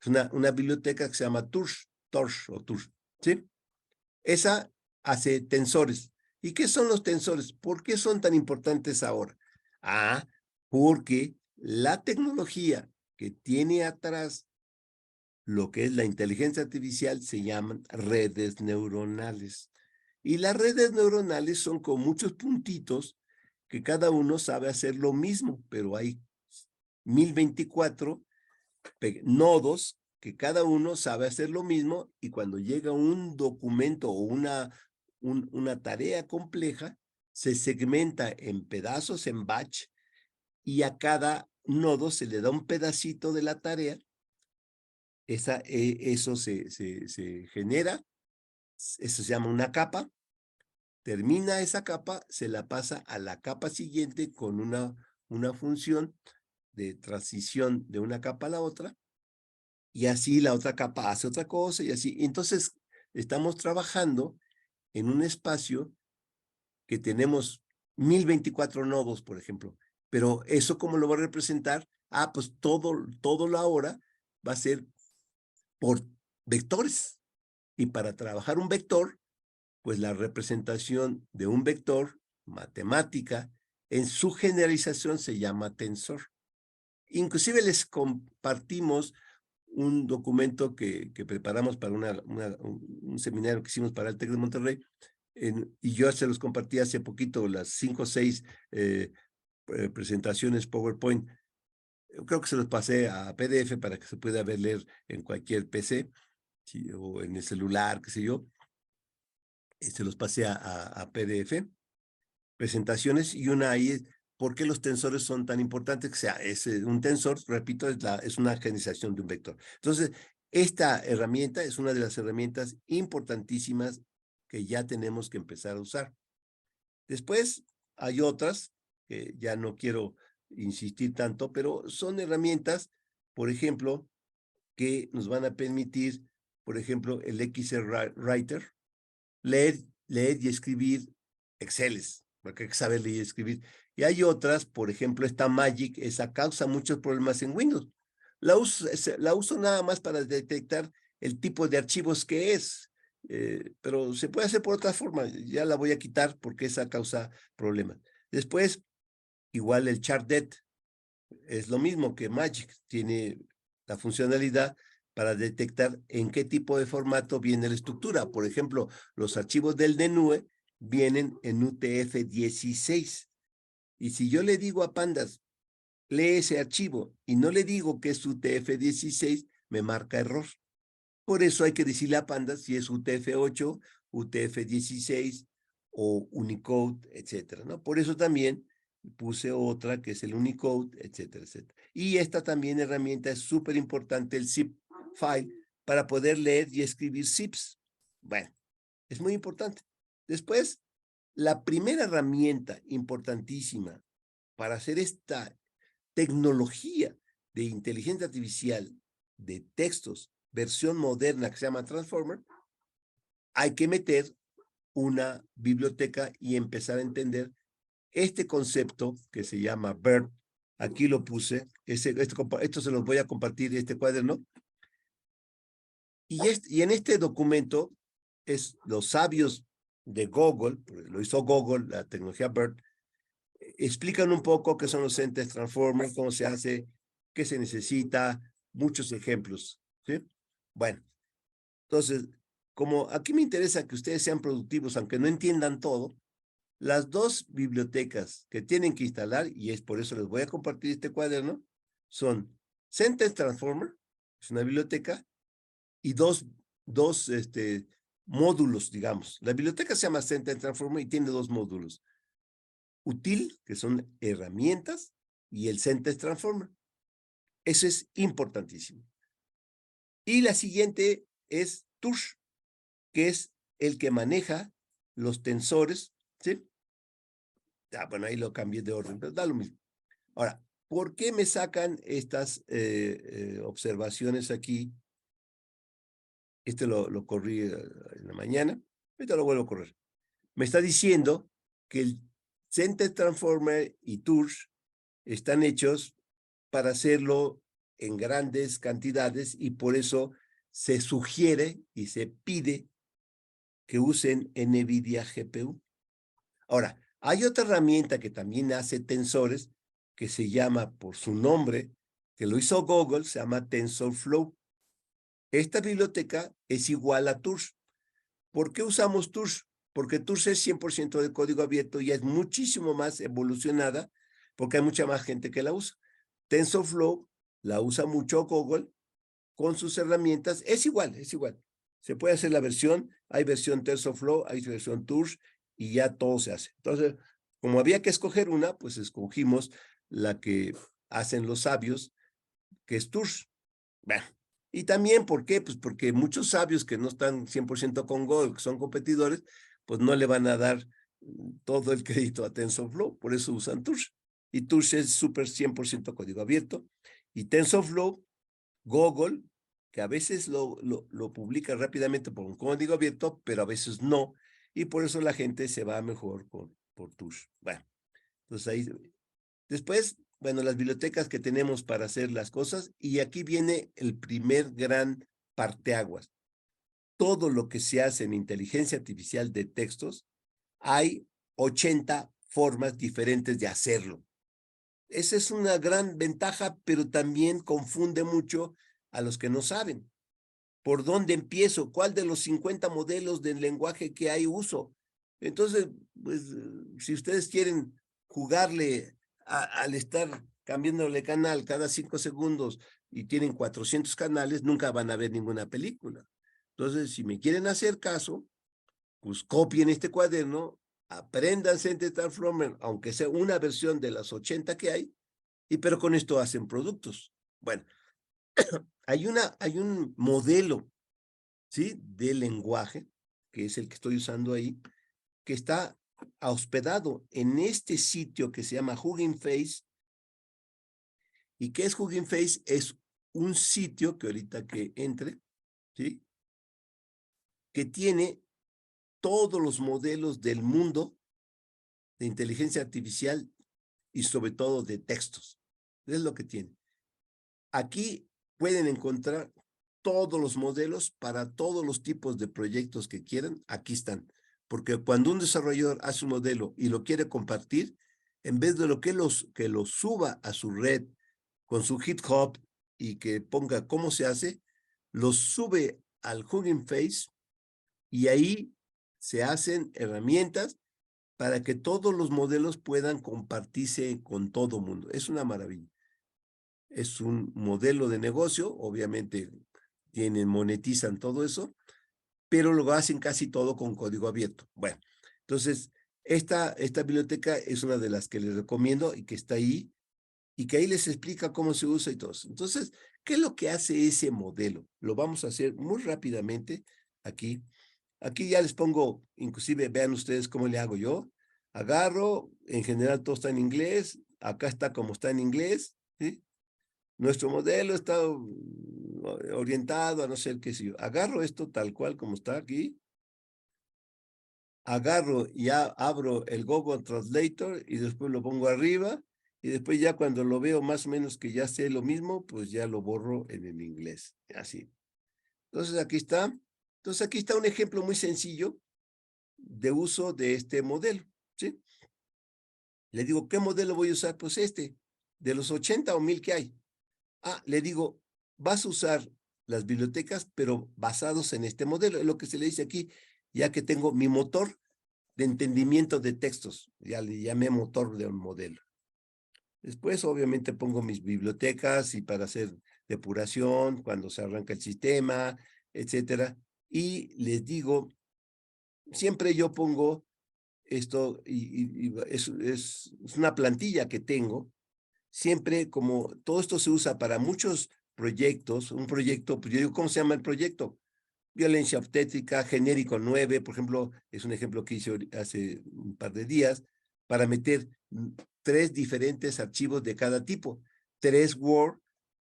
Es una biblioteca que se llama Torch, ¿sí? Esa hace tensores. ¿Y qué son los tensores? ¿Por qué son tan importantes ahora? Ah, porque la tecnología que tiene atrás lo que es la inteligencia artificial se llaman redes neuronales. Y las redes neuronales son con muchos puntitos que cada uno sabe hacer lo mismo, pero hay 1024 nodos que cada uno sabe hacer lo mismo y cuando llega un documento o una tarea compleja, se segmenta en pedazos, en batch, y a cada nodo se le da un pedacito de la tarea. Eso se genera, eso se llama una capa, termina esa capa, se la pasa a la capa siguiente con una función de transición de una capa a la otra, y así la otra capa hace otra cosa y así. Entonces, estamos trabajando en un espacio que tenemos 1024 nodos, por ejemplo, pero eso ¿cómo lo va a representar? Ah, pues todo la hora va a ser por vectores. Y para trabajar un vector, pues la representación de un vector matemática en su generalización se llama tensor. Inclusive les compartimos un documento que preparamos para un seminario que hicimos para el TEC de Monterrey, y yo se los compartí hace poquito, las 5 o 6 presentaciones PowerPoint. Yo creo que se los pasé a PDF para que se pueda ver, leer en cualquier PC, ¿sí? O en el celular, qué sé yo. Se los pasé a PDF, presentaciones, y una ahí es por qué los tensores son tan importantes. O sea, un tensor, repito, es una generalización de un vector. Entonces, esta herramienta es una de las herramientas importantísimas que ya tenemos que empezar a usar. Después hay otras que ya no quiero insistir tanto, pero son herramientas, por ejemplo, que nos van a permitir, por ejemplo, el XR Writer, leer y escribir Exceles, porque hay que saber leer y escribir. Y hay otras, por ejemplo, esta Magic, esa causa muchos problemas en Windows. La uso nada más para detectar el tipo de archivos que es, pero se puede hacer por otra forma. Ya la voy a quitar porque esa causa problemas. Después, igual el ChartDet es lo mismo que Magic, tiene la funcionalidad para detectar en qué tipo de formato viene la estructura. Por ejemplo, los archivos del DNUE vienen en UTF-16. Y si yo le digo a Pandas, lee ese archivo y no le digo que es UTF-16, me marca error. Por eso hay que decirle a Pandas si es UTF-8, UTF-16 o Unicode, etcétera, ¿no? Por eso también puse otra que es el Unicode, etcétera, etcétera. Y esta también herramienta es súper importante, el zip file, para poder leer y escribir zips. Bueno, es muy importante. Después, la primera herramienta importantísima para hacer esta tecnología de inteligencia artificial de textos, versión moderna que se llama Transformer, hay que meter una biblioteca y empezar a entender este concepto que se llama BERT. Aquí lo puse, esto se los voy a compartir, este cuaderno. Y en este documento es los sabios de Google, lo hizo Google, la tecnología BERT, explican un poco qué son los entes Transformers, cómo se hace, qué se necesita, muchos ejemplos, ¿sí? Bueno, entonces, como aquí me interesa que ustedes sean productivos, aunque no entiendan todo, las dos bibliotecas que tienen que instalar, y es por eso les voy a compartir este cuaderno, son Sentence Transformer, es una biblioteca, y dos módulos, digamos. La biblioteca se llama Sentence Transformer y tiene dos módulos. Util, que son herramientas, y el Sentence Transformer. Eso es importantísimo. Y la siguiente es Tush, que es el que maneja los tensores, ¿sí? Bueno, ahí lo cambié de orden, pero da lo mismo. Ahora, ¿por qué me sacan estas observaciones aquí? Lo corrí en la mañana, ahorita lo vuelvo a correr. Me está diciendo que el Sentence Transformer y Tush están hechos para hacerlo en grandes cantidades y por eso se sugiere y se pide que usen NVIDIA GPU. Ahora, hay otra herramienta que también hace tensores que se llama por su nombre, que lo hizo Google, se llama TensorFlow. Esta biblioteca es igual a TURS. ¿Por qué usamos TURS? Porque TURS es 100% de código abierto y es muchísimo más evolucionada porque hay mucha más gente que la usa. TensorFlow la usa mucho Google con sus herramientas. Es igual, es igual. Se puede hacer la versión, hay versión TensorFlow, hay versión TURS y ya todo se hace. Entonces, como había que escoger una, pues escogimos la que hacen los sabios, que es TURS. Bueno, y también, ¿por qué? Pues porque muchos sabios que no están 100% con Google, que son competidores, pues no le van a dar todo el crédito a TensorFlow, por eso usan TURS. Y TURS es súper 100% código abierto. Y TensorFlow, Google, que a veces lo publica rápidamente por un código abierto, pero a veces no. Y por eso la gente se va mejor por TURS. Bueno, entonces ahí. Después, bueno, las bibliotecas que tenemos para hacer las cosas, y aquí viene el primer gran parteaguas. Todo lo que se hace en inteligencia artificial de textos, hay 80 formas diferentes de hacerlo. Esa es una gran ventaja, pero también confunde mucho a los que no saben. ¿Por dónde empiezo? ¿Cuál de los 50 modelos de lenguaje que hay uso? Entonces, pues, si ustedes quieren jugarle al estar cambiándole canal cada 5 segundos y tienen 400 canales, nunca van a ver ninguna película. Entonces, si me quieren hacer caso, pues copien este cuaderno, apréndanse en Transformer, aunque sea una versión de las 80 que hay, pero con esto hacen productos. Bueno, hay un modelo, ¿sí?, de lenguaje, que es el que estoy usando ahí, que está hospedado en este sitio que se llama Hugging Face, ¿Y qué es Hugging Face? Es un sitio que ahorita que entre, ¿sí? Que tiene todos los modelos del mundo de inteligencia artificial y sobre todo de textos. Es lo que tiene. Aquí pueden encontrar todos los modelos para todos los tipos de proyectos que quieran. Aquí están. Porque cuando un desarrollador hace un modelo y lo quiere compartir, en vez de que lo suba a su red con su GitHub y que ponga cómo se hace, lo sube al Hugging Face y ahí se hacen herramientas para que todos los modelos puedan compartirse con todo mundo. Es una maravilla. Es un modelo de negocio, obviamente monetizan todo eso, pero lo hacen casi todo con código abierto. Bueno, entonces, esta biblioteca es una de las que les recomiendo y que está ahí, y que ahí les explica cómo se usa y todo eso. Entonces, ¿qué es lo que hace ese modelo? Lo vamos a hacer muy rápidamente aquí. Aquí ya les pongo, inclusive vean ustedes cómo le hago yo. Agarro, en general todo está en inglés, acá está como está en inglés, ¿sí? Nuestro modelo está orientado a no ser qué sé yo. Agarro esto tal cual como está aquí. Agarro y abro el Google Translator y después lo pongo arriba. Y después ya cuando lo veo más o menos que ya sé lo mismo, pues ya lo borro en el inglés. Así. Entonces aquí está. Entonces aquí está un ejemplo muy sencillo de uso de este modelo. ¿Sí? Le digo, ¿qué modelo voy a usar? Pues este, de los 80 o 1000 que hay. Le digo, vas a usar las bibliotecas, pero basados en este modelo. Es lo que se le dice aquí, ya que tengo mi motor de entendimiento de textos. Ya le llamé motor de un modelo. Después, obviamente, pongo mis bibliotecas y para hacer depuración, cuando se arranca el sistema, etcétera. Y les digo, siempre yo pongo esto, y es una plantilla que tengo, siempre como todo esto se usa para muchos proyectos, un proyecto, pues yo digo, ¿cómo se llama el proyecto? Violencia obstétrica, genérico 9, por ejemplo, es un ejemplo que hice hace un par de días, para meter 3 diferentes archivos de cada tipo, 3 Word,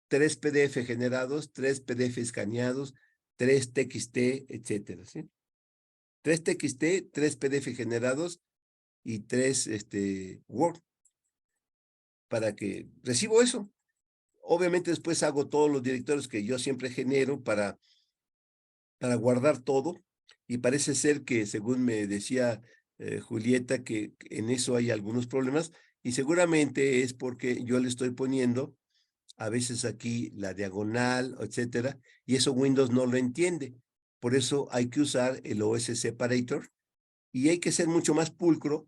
3 PDF generados, 3 PDF escaneados, 3 TXT, etcétera, ¿sí? 3 TXT, 3 PDF generados y 3 Word, para que recibo eso. Obviamente después hago todos los directorios que yo siempre genero para guardar todo, y parece ser que, según me decía Julieta, que en eso hay algunos problemas, y seguramente es porque yo le estoy poniendo a veces aquí la diagonal, etcétera, y eso Windows no lo entiende. Por eso hay que usar el OS Separator, y hay que ser mucho más pulcro,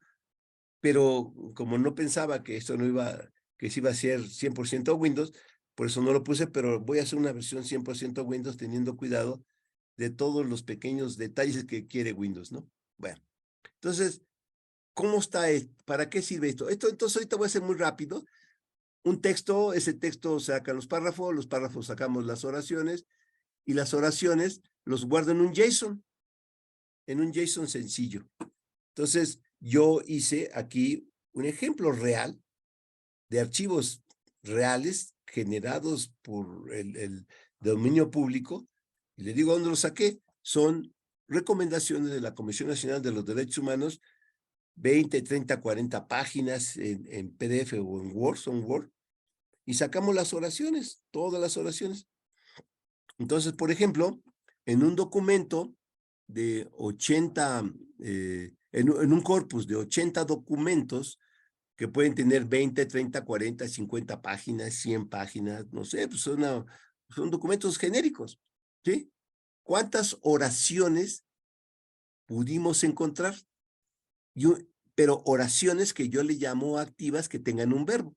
pero como no pensaba que esto no iba, que se iba a ser 100% Windows, por eso no lo puse, pero voy a hacer una versión 100% Windows teniendo cuidado de todos los pequeños detalles que quiere Windows, ¿no? Bueno, entonces, ¿cómo está? ¿Para qué sirve esto? Entonces ahorita voy a ser muy rápido. Un texto, ese texto saca los párrafos sacamos las oraciones, y las oraciones los guardo en un JSON sencillo. Entonces, yo hice aquí un ejemplo real de archivos reales generados por el dominio público, y le digo dónde los saqué. Son recomendaciones de la Comisión Nacional de los Derechos Humanos, 20, 30, 40 páginas en PDF o en Word, son Word, y sacamos las oraciones, todas las oraciones. Entonces, por ejemplo, en un documento de 80, en un corpus de 80 documentos, que pueden tener 20, 30, 40, 50 páginas, 100 páginas, no sé, pues son documentos genéricos, ¿sí? ¿Cuántas oraciones pudimos encontrar? Pero oraciones que yo le llamo activas, que tengan un verbo,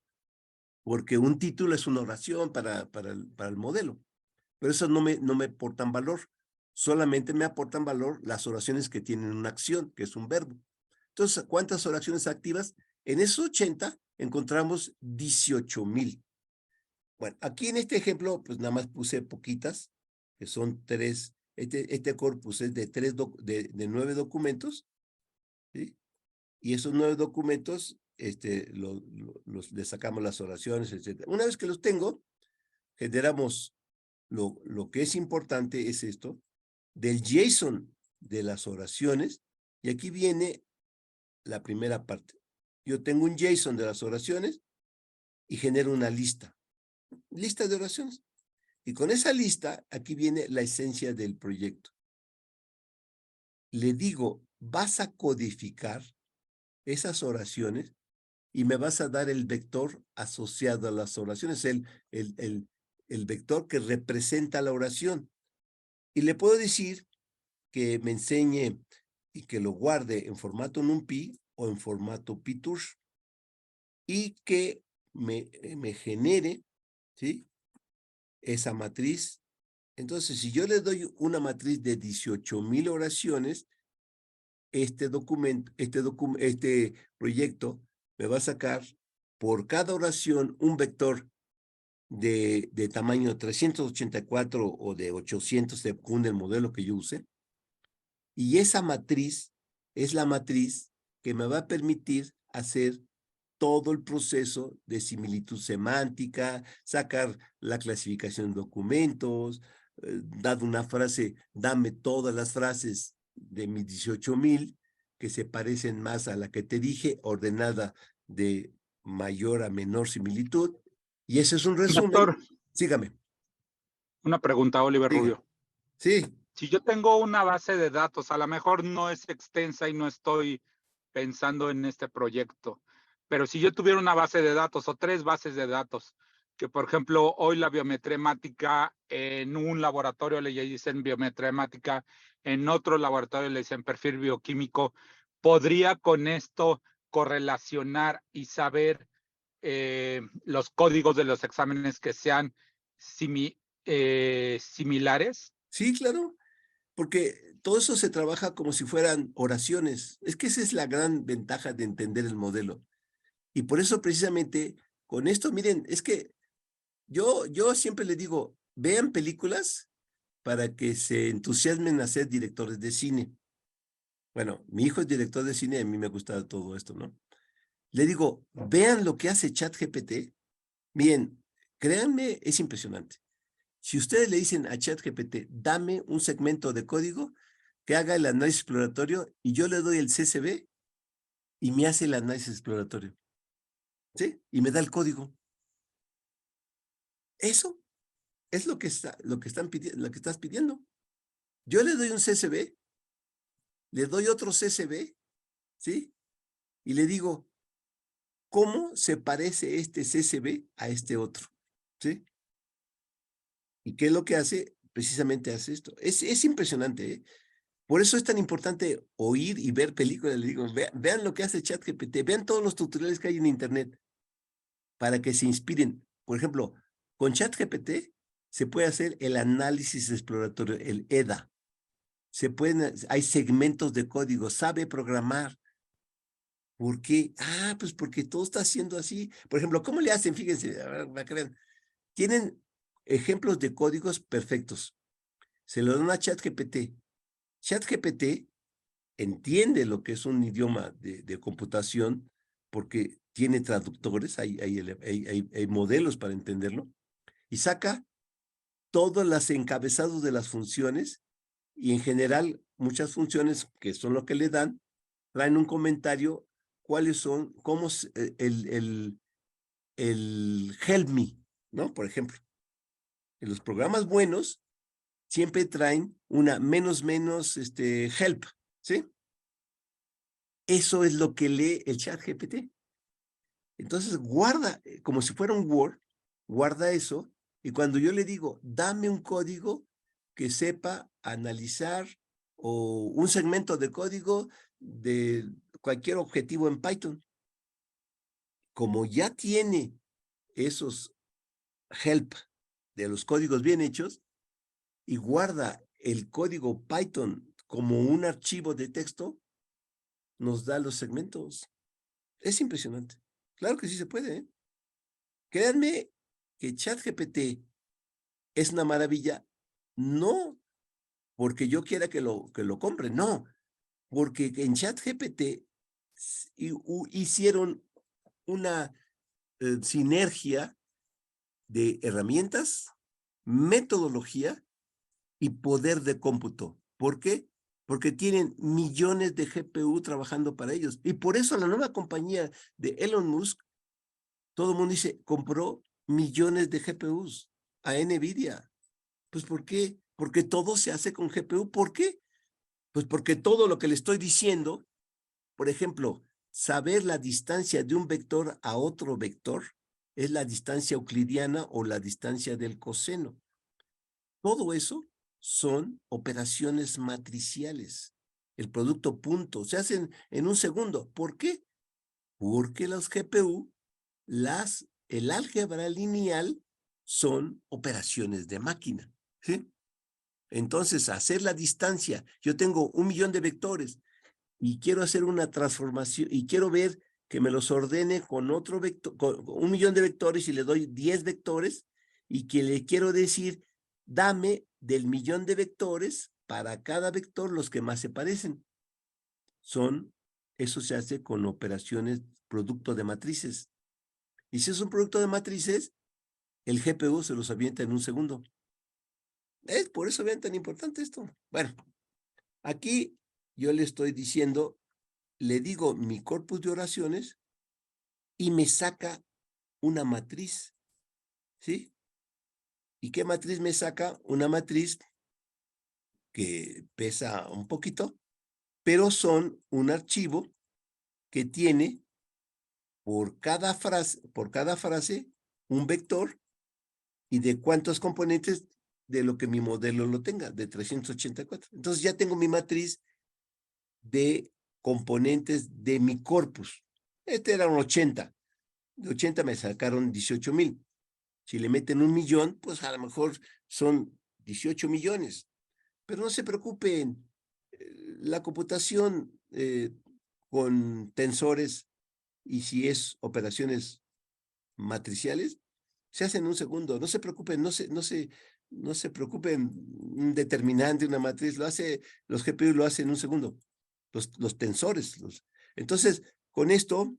porque un título es una oración para el modelo, pero eso no me aportan valor. Solamente me aportan valor las oraciones que tienen una acción, que es un verbo. Entonces, ¿cuántas oraciones activas? En esos 80 encontramos 18,000. Bueno, aquí en este ejemplo, pues nada más puse poquitas, que son 3. Este corpus es de 9 documentos, ¿sí? Y esos 9 documentos le sacamos las oraciones, etc. Una vez que los tengo, generamos lo que es importante es esto, del JSON de las oraciones, y aquí viene la primera parte. Yo tengo un JSON de las oraciones y genero una lista de oraciones. Y con esa lista, aquí viene la esencia del proyecto. Le digo, vas a codificar esas oraciones y me vas a dar el vector asociado a las oraciones, el vector que representa la oración. Y le puedo decir que me enseñe y que lo guarde en formato NumPy o en formato PyTorch y que me genere, ¿sí?, esa matriz. Entonces, si yo le doy una matriz de 18,000 oraciones, este proyecto me va a sacar por cada oración un vector de tamaño 384 o de 800, según el modelo que yo use. Y esa matriz es la matriz que me va a permitir hacer todo el proceso de similitud semántica, sacar la clasificación de documentos, dado una frase, dame todas las frases de mis 18,000 que se parecen más a la que te dije, ordenada de mayor a menor similitud. Y ese es un resumen. Doctor, Sígame. una pregunta, Oliver Sigue. Rubio. Sí. Si yo tengo una base de datos, a lo mejor no es extensa y no estoy pensando en este proyecto, pero si yo tuviera una base de datos o 3 bases de datos, que por ejemplo hoy la biometría en un laboratorio le dicen biometría, en otro laboratorio le dicen perfil bioquímico, ¿podría con esto correlacionar y saber los códigos de los exámenes que sean similares? Sí, claro, porque todo eso se trabaja como si fueran oraciones. Es que esa es la gran ventaja de entender el modelo. Y por eso precisamente con esto, miren, es que yo siempre les digo, vean películas para que se entusiasmen a ser directores de cine. Bueno, mi hijo es director de cine y a mí me gusta todo esto, ¿no? Le digo, vean lo que hace ChatGPT. Bien, créanme, es impresionante. Si ustedes le dicen a ChatGPT, dame un segmento de código que haga el análisis exploratorio y yo le doy el CSV y me hace el análisis exploratorio, ¿sí? Y me da el código. Eso es lo que estás pidiendo. Yo le doy un CSV, le doy otro CSV, ¿sí? Y le digo, ¿cómo se parece este CSV a este otro? ¿Sí? ¿Y qué es lo que hace? Precisamente hace esto. Es impresionante, ¿eh? Por eso es tan importante oír y ver películas. Le digo, vean lo que hace ChatGPT, vean todos los tutoriales que hay en Internet para que se inspiren. Por ejemplo, con ChatGPT se puede hacer el análisis exploratorio, el EDA. Hay segmentos de código, sabe programar. ¿Por qué? Ah, pues porque todo está haciendo así. Por ejemplo, ¿cómo le hacen? Fíjense, a ver, crean. Tienen ejemplos de códigos perfectos. Se lo dan a ChatGPT. ChatGPT entiende lo que es un idioma de computación porque tiene traductores, hay modelos para entenderlo, y saca todos los encabezados de las funciones y en general muchas funciones que son lo que le dan, traen un comentario cuáles son, cómo el help me, ¿no? Por ejemplo, en los programas buenos siempre traen una menos help, ¿sí? Eso es lo que lee el chat GPT. Entonces guarda, como si fuera un Word, guarda eso, y cuando yo le digo, dame un código que sepa analizar o un segmento de código de cualquier objetivo en Python, como ya tiene esos help de los códigos bien hechos y guarda el código Python como un archivo de texto, nos da los segmentos. Es impresionante. Claro que sí se puede, ¿eh? Créanme que ChatGPT es una maravilla, no porque yo quiera que lo compren, no, porque en ChatGPT hicieron una sinergia de herramientas, metodología y poder de cómputo. ¿Por qué? Porque tienen millones de GPU trabajando para ellos. Y por eso la nueva compañía de Elon Musk, todo el mundo dice, compró millones de GPUs a NVIDIA. Pues ¿por qué? Porque todo se hace con GPU. ¿Por qué? Pues porque todo lo que le estoy diciendo, por ejemplo, saber la distancia de un vector a otro vector es la distancia euclidiana o la distancia del coseno. Todo eso son operaciones matriciales. El producto punto se hacen en un segundo. ¿Por qué? Porque los GPU, el álgebra lineal son operaciones de máquina, ¿sí? Entonces, hacer la distancia, yo tengo 1.000.000 de vectores y quiero hacer una transformación y quiero ver que me los ordene con otro vector, con 1.000.000 de vectores y le doy 10 vectores y que le quiero decir, dame del 1.000.000 de vectores para cada vector los que más se parecen. Eso se hace con operaciones producto de matrices. Y si es un producto de matrices, el GPU se los avienta en un segundo. Es por eso vean tan importante esto. Bueno, aquí yo le estoy diciendo, le digo mi corpus de oraciones y me saca una matriz, ¿sí? ¿Y qué matriz me saca? Una matriz que pesa un poquito, pero son un archivo que tiene por cada frase un vector y de cuántos componentes de lo que mi modelo lo tenga, de 384. Entonces ya tengo mi matriz de componentes de mi corpus. Este era un 80. De 80 me sacaron 18,000. Si le meten 1.000.000, pues a lo mejor son 18 millones. Pero no se preocupen, la computación con tensores y si es operaciones matriciales, se hace en un segundo. No se preocupen, no se preocupen, un determinante, una matriz, los GPU lo hacen en un segundo. Los tensores. Entonces, con esto,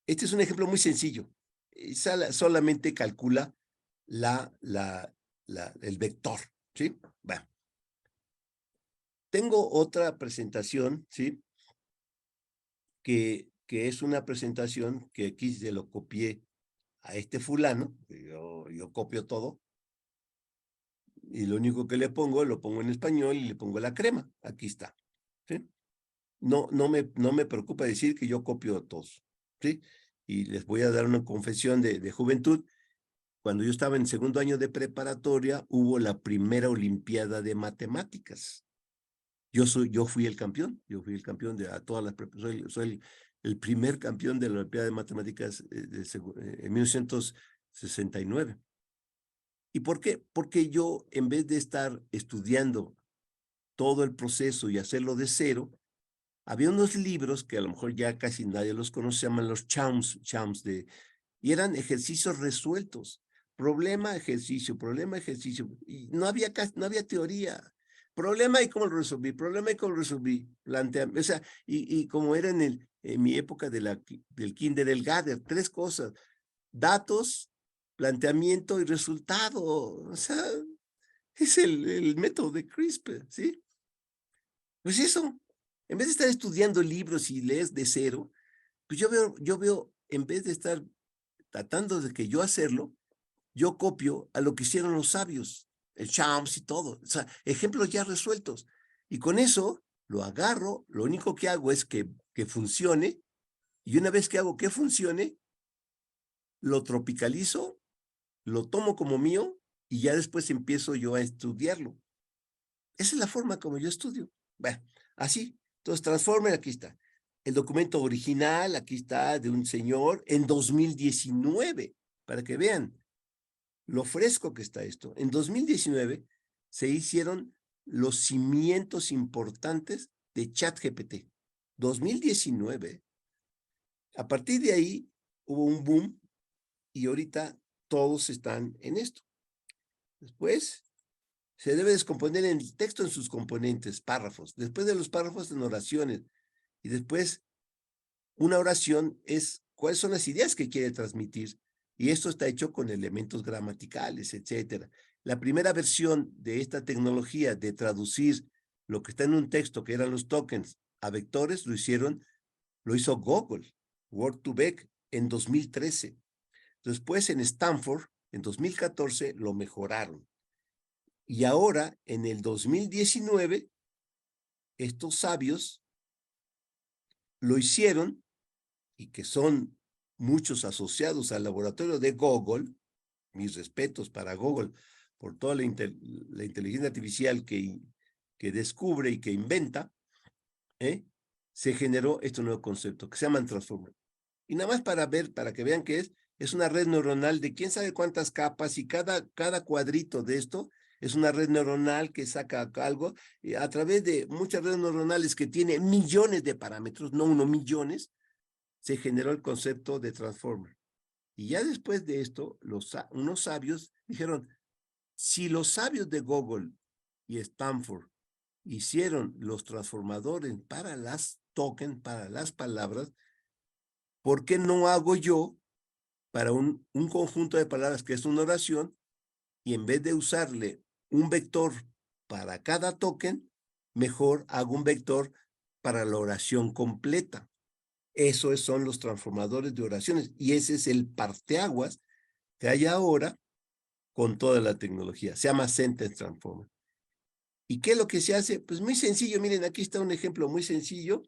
este es un ejemplo muy sencillo. Solamente calcula el vector, ¿sí? Bueno. Tengo otra presentación, ¿sí? Que es una presentación que aquí se lo copié a este fulano, yo copio todo, y lo único que le pongo, lo pongo en español y le pongo la crema. Aquí está, ¿sí? No me preocupa decir que yo copio todos, ¿sí? Y les voy a dar una confesión de juventud. Cuando yo estaba en segundo año de preparatoria, hubo la primera Olimpiada de Matemáticas. Yo fui el campeón de a todas las soy el primer campeón de la Olimpiada de Matemáticas en 1969. ¿Y por qué? Porque yo, en vez de estar estudiando todo el proceso y hacerlo de cero, había unos libros que a lo mejor ya casi nadie los conoce, se llaman los Chams, y eran ejercicios resueltos. Problema, ejercicio, y no había teoría. Problema y cómo lo resolví, o sea, y como era en mi época del kinder, del Gather, 3 cosas, datos, planteamiento y resultado, o sea, es el método de CRISP, ¿sí? Pues eso, en vez de estar estudiando libros y lees de cero, pues yo veo, en vez de estar tratando de que yo hacerlo, yo copio a lo que hicieron los sabios, el Chams y todo, o sea, ejemplos ya resueltos. Y con eso lo agarro, lo único que hago es que funcione, y una vez que hago que funcione, lo tropicalizo, lo tomo como mío, y ya después empiezo yo a estudiarlo. Esa es la forma como yo estudio. Bueno, así. Entonces, Transformer, aquí está. El documento original, aquí está, de un señor en 2019, para que vean lo fresco que está esto. En 2019 se hicieron los cimientos importantes de ChatGPT. 2019. A partir de ahí hubo un boom y ahorita todos están en esto. Después se debe descomponer el texto en sus componentes, párrafos. Después de los párrafos, en oraciones. Y después, una oración es cuáles son las ideas que quiere transmitir. Y esto está hecho con elementos gramaticales, etcétera. La primera versión de esta tecnología de traducir lo que está en un texto, que eran los tokens, a vectores, lo hizo Google, Word2Vec, en 2013. Después en Stanford, en 2014, lo mejoraron. Y ahora, en el 2019, estos sabios lo hicieron, y que son muchos asociados al laboratorio de Google, mis respetos para Google por toda la inteligencia artificial que descubre y que inventa, se generó este nuevo concepto que se llama Transformer. Y nada más para que vean qué es una red neuronal de quién sabe cuántas capas, y cada cuadrito de esto es una red neuronal que saca algo a través de muchas redes neuronales que tiene millones de parámetros, no uno, millones, se generó el concepto de Transformer. Y ya después de esto, unos sabios dijeron, si los sabios de Google y Stanford hicieron los transformadores para las tokens, para las palabras, ¿por qué no hago yo para un conjunto de palabras que es una oración, y en vez de usarle un vector para cada token, mejor hago un vector para la oración completa? Esos son los transformadores de oraciones, y ese es el parteaguas que hay ahora con toda la tecnología. Se llama Sentence Transformer. ¿Y qué es lo que se hace? Pues muy sencillo. Miren, aquí está un ejemplo muy sencillo.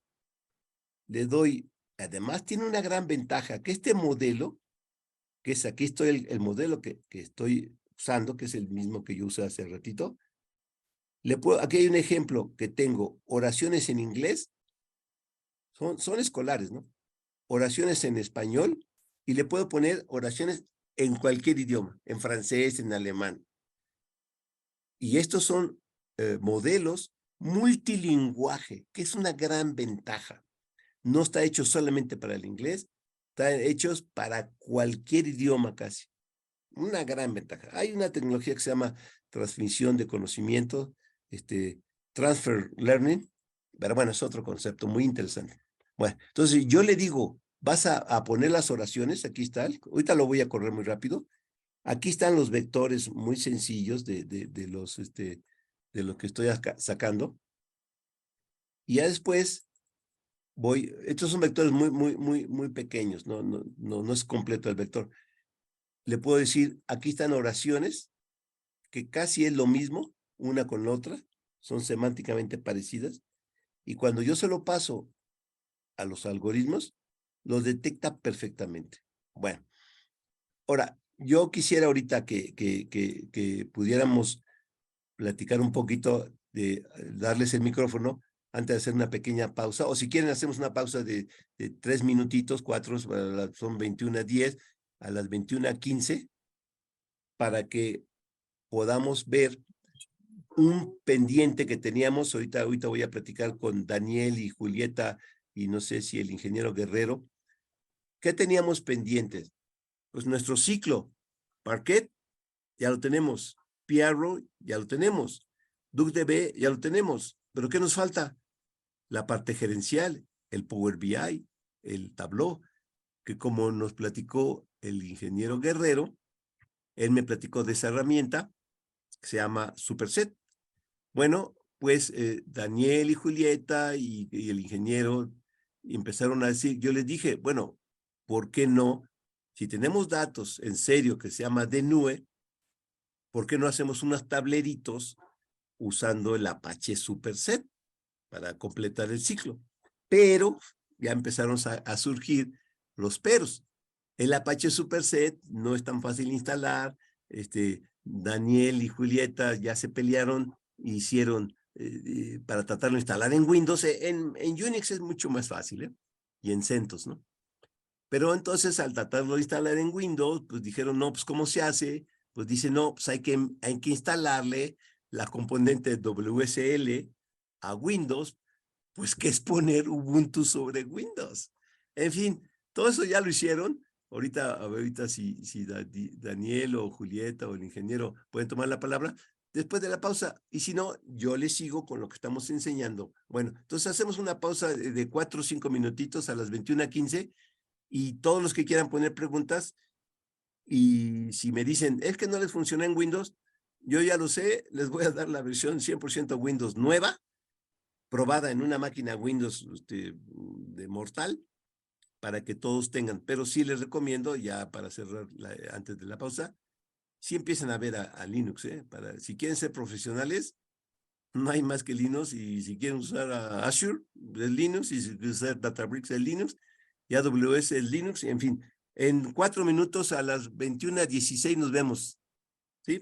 Le doy, además tiene una gran ventaja, que este modelo, que es aquí estoy el modelo que estoy usando, que es el mismo que yo usé hace ratito. Aquí hay un ejemplo que tengo, oraciones en inglés, son escolares, ¿no? Oraciones en español, y le puedo poner oraciones en cualquier idioma, en francés, en alemán. Y estos son modelos multilingüaje, que es una gran ventaja. No está hecho solamente para el inglés, están hechos para cualquier idioma casi. Una gran ventaja. Hay una tecnología que se llama transmisión de conocimiento, transfer learning, pero bueno, es otro concepto muy interesante. Bueno, entonces yo le digo, vas a poner las oraciones, aquí está, ahorita lo voy a correr muy rápido. Aquí están los vectores muy sencillos de lo que estoy sacando. Y ya después estos son vectores muy pequeños, no es completo el vector. Le puedo decir, aquí están oraciones, que casi es lo mismo, una con la otra, son semánticamente parecidas, y cuando yo se lo paso a los algoritmos, los detecta perfectamente. Bueno, ahora, yo quisiera ahorita que pudiéramos platicar un poquito, darles el micrófono antes de hacer una pequeña pausa, o si quieren hacemos una pausa de 3 minutitos, 4, son 21:10, a las 21:15, para que podamos ver un pendiente que teníamos. Ahorita voy a platicar con Daniel y Julieta, y no sé si el ingeniero Guerrero. ¿Qué teníamos pendientes? Pues nuestro ciclo, Parquet, ya lo tenemos. PRO, ya lo tenemos. DuckDB, ya lo tenemos. ¿Pero qué nos falta? La parte gerencial, el Power BI, el Tableau, que como nos platicó el ingeniero Guerrero, él me platicó de esa herramienta que se llama Superset. Bueno, pues Daniel y Julieta y el ingeniero empezaron a decir, yo les dije, bueno, ¿por qué no? Si tenemos datos en serio que se llama de nube, ¿por qué no hacemos unos tableritos usando el Apache Superset para completar el ciclo? Pero ya empezaron a surgir los peros. El Apache Superset no es tan fácil de instalar. Daniel y Julieta ya se pelearon, hicieron para tratarlo de instalar en Windows. En Unix es mucho más fácil, y en CentOS, ¿no? Pero entonces al tratarlo de instalar en Windows, pues dijeron, no, pues ¿cómo se hace? Pues dice, no, pues hay que instalarle la componente WSL a Windows, pues que es poner Ubuntu sobre Windows. En fin, todo eso ya lo hicieron. Ahorita si Daniel o Julieta o el ingeniero pueden tomar la palabra después de la pausa, y si no, yo les sigo con lo que estamos enseñando. Bueno, entonces hacemos una pausa de 4 o 5 minutitos a las 21:15, y todos los que quieran poner preguntas, y si me dicen, es que no les funciona en Windows, yo ya lo sé, les voy a dar la versión 100% Windows nueva, probada en una máquina Windows de mortal, para que todos tengan. Pero sí les recomiendo, ya para cerrar antes de la pausa, sí empiecen a ver a Linux, para, si quieren ser profesionales, no hay más que Linux, y si quieren usar a Azure, es Linux, y si quieren usar Databricks, es Linux, y AWS es Linux, en fin. En 4 minutos a las 21:16 nos vemos. ¿Sí?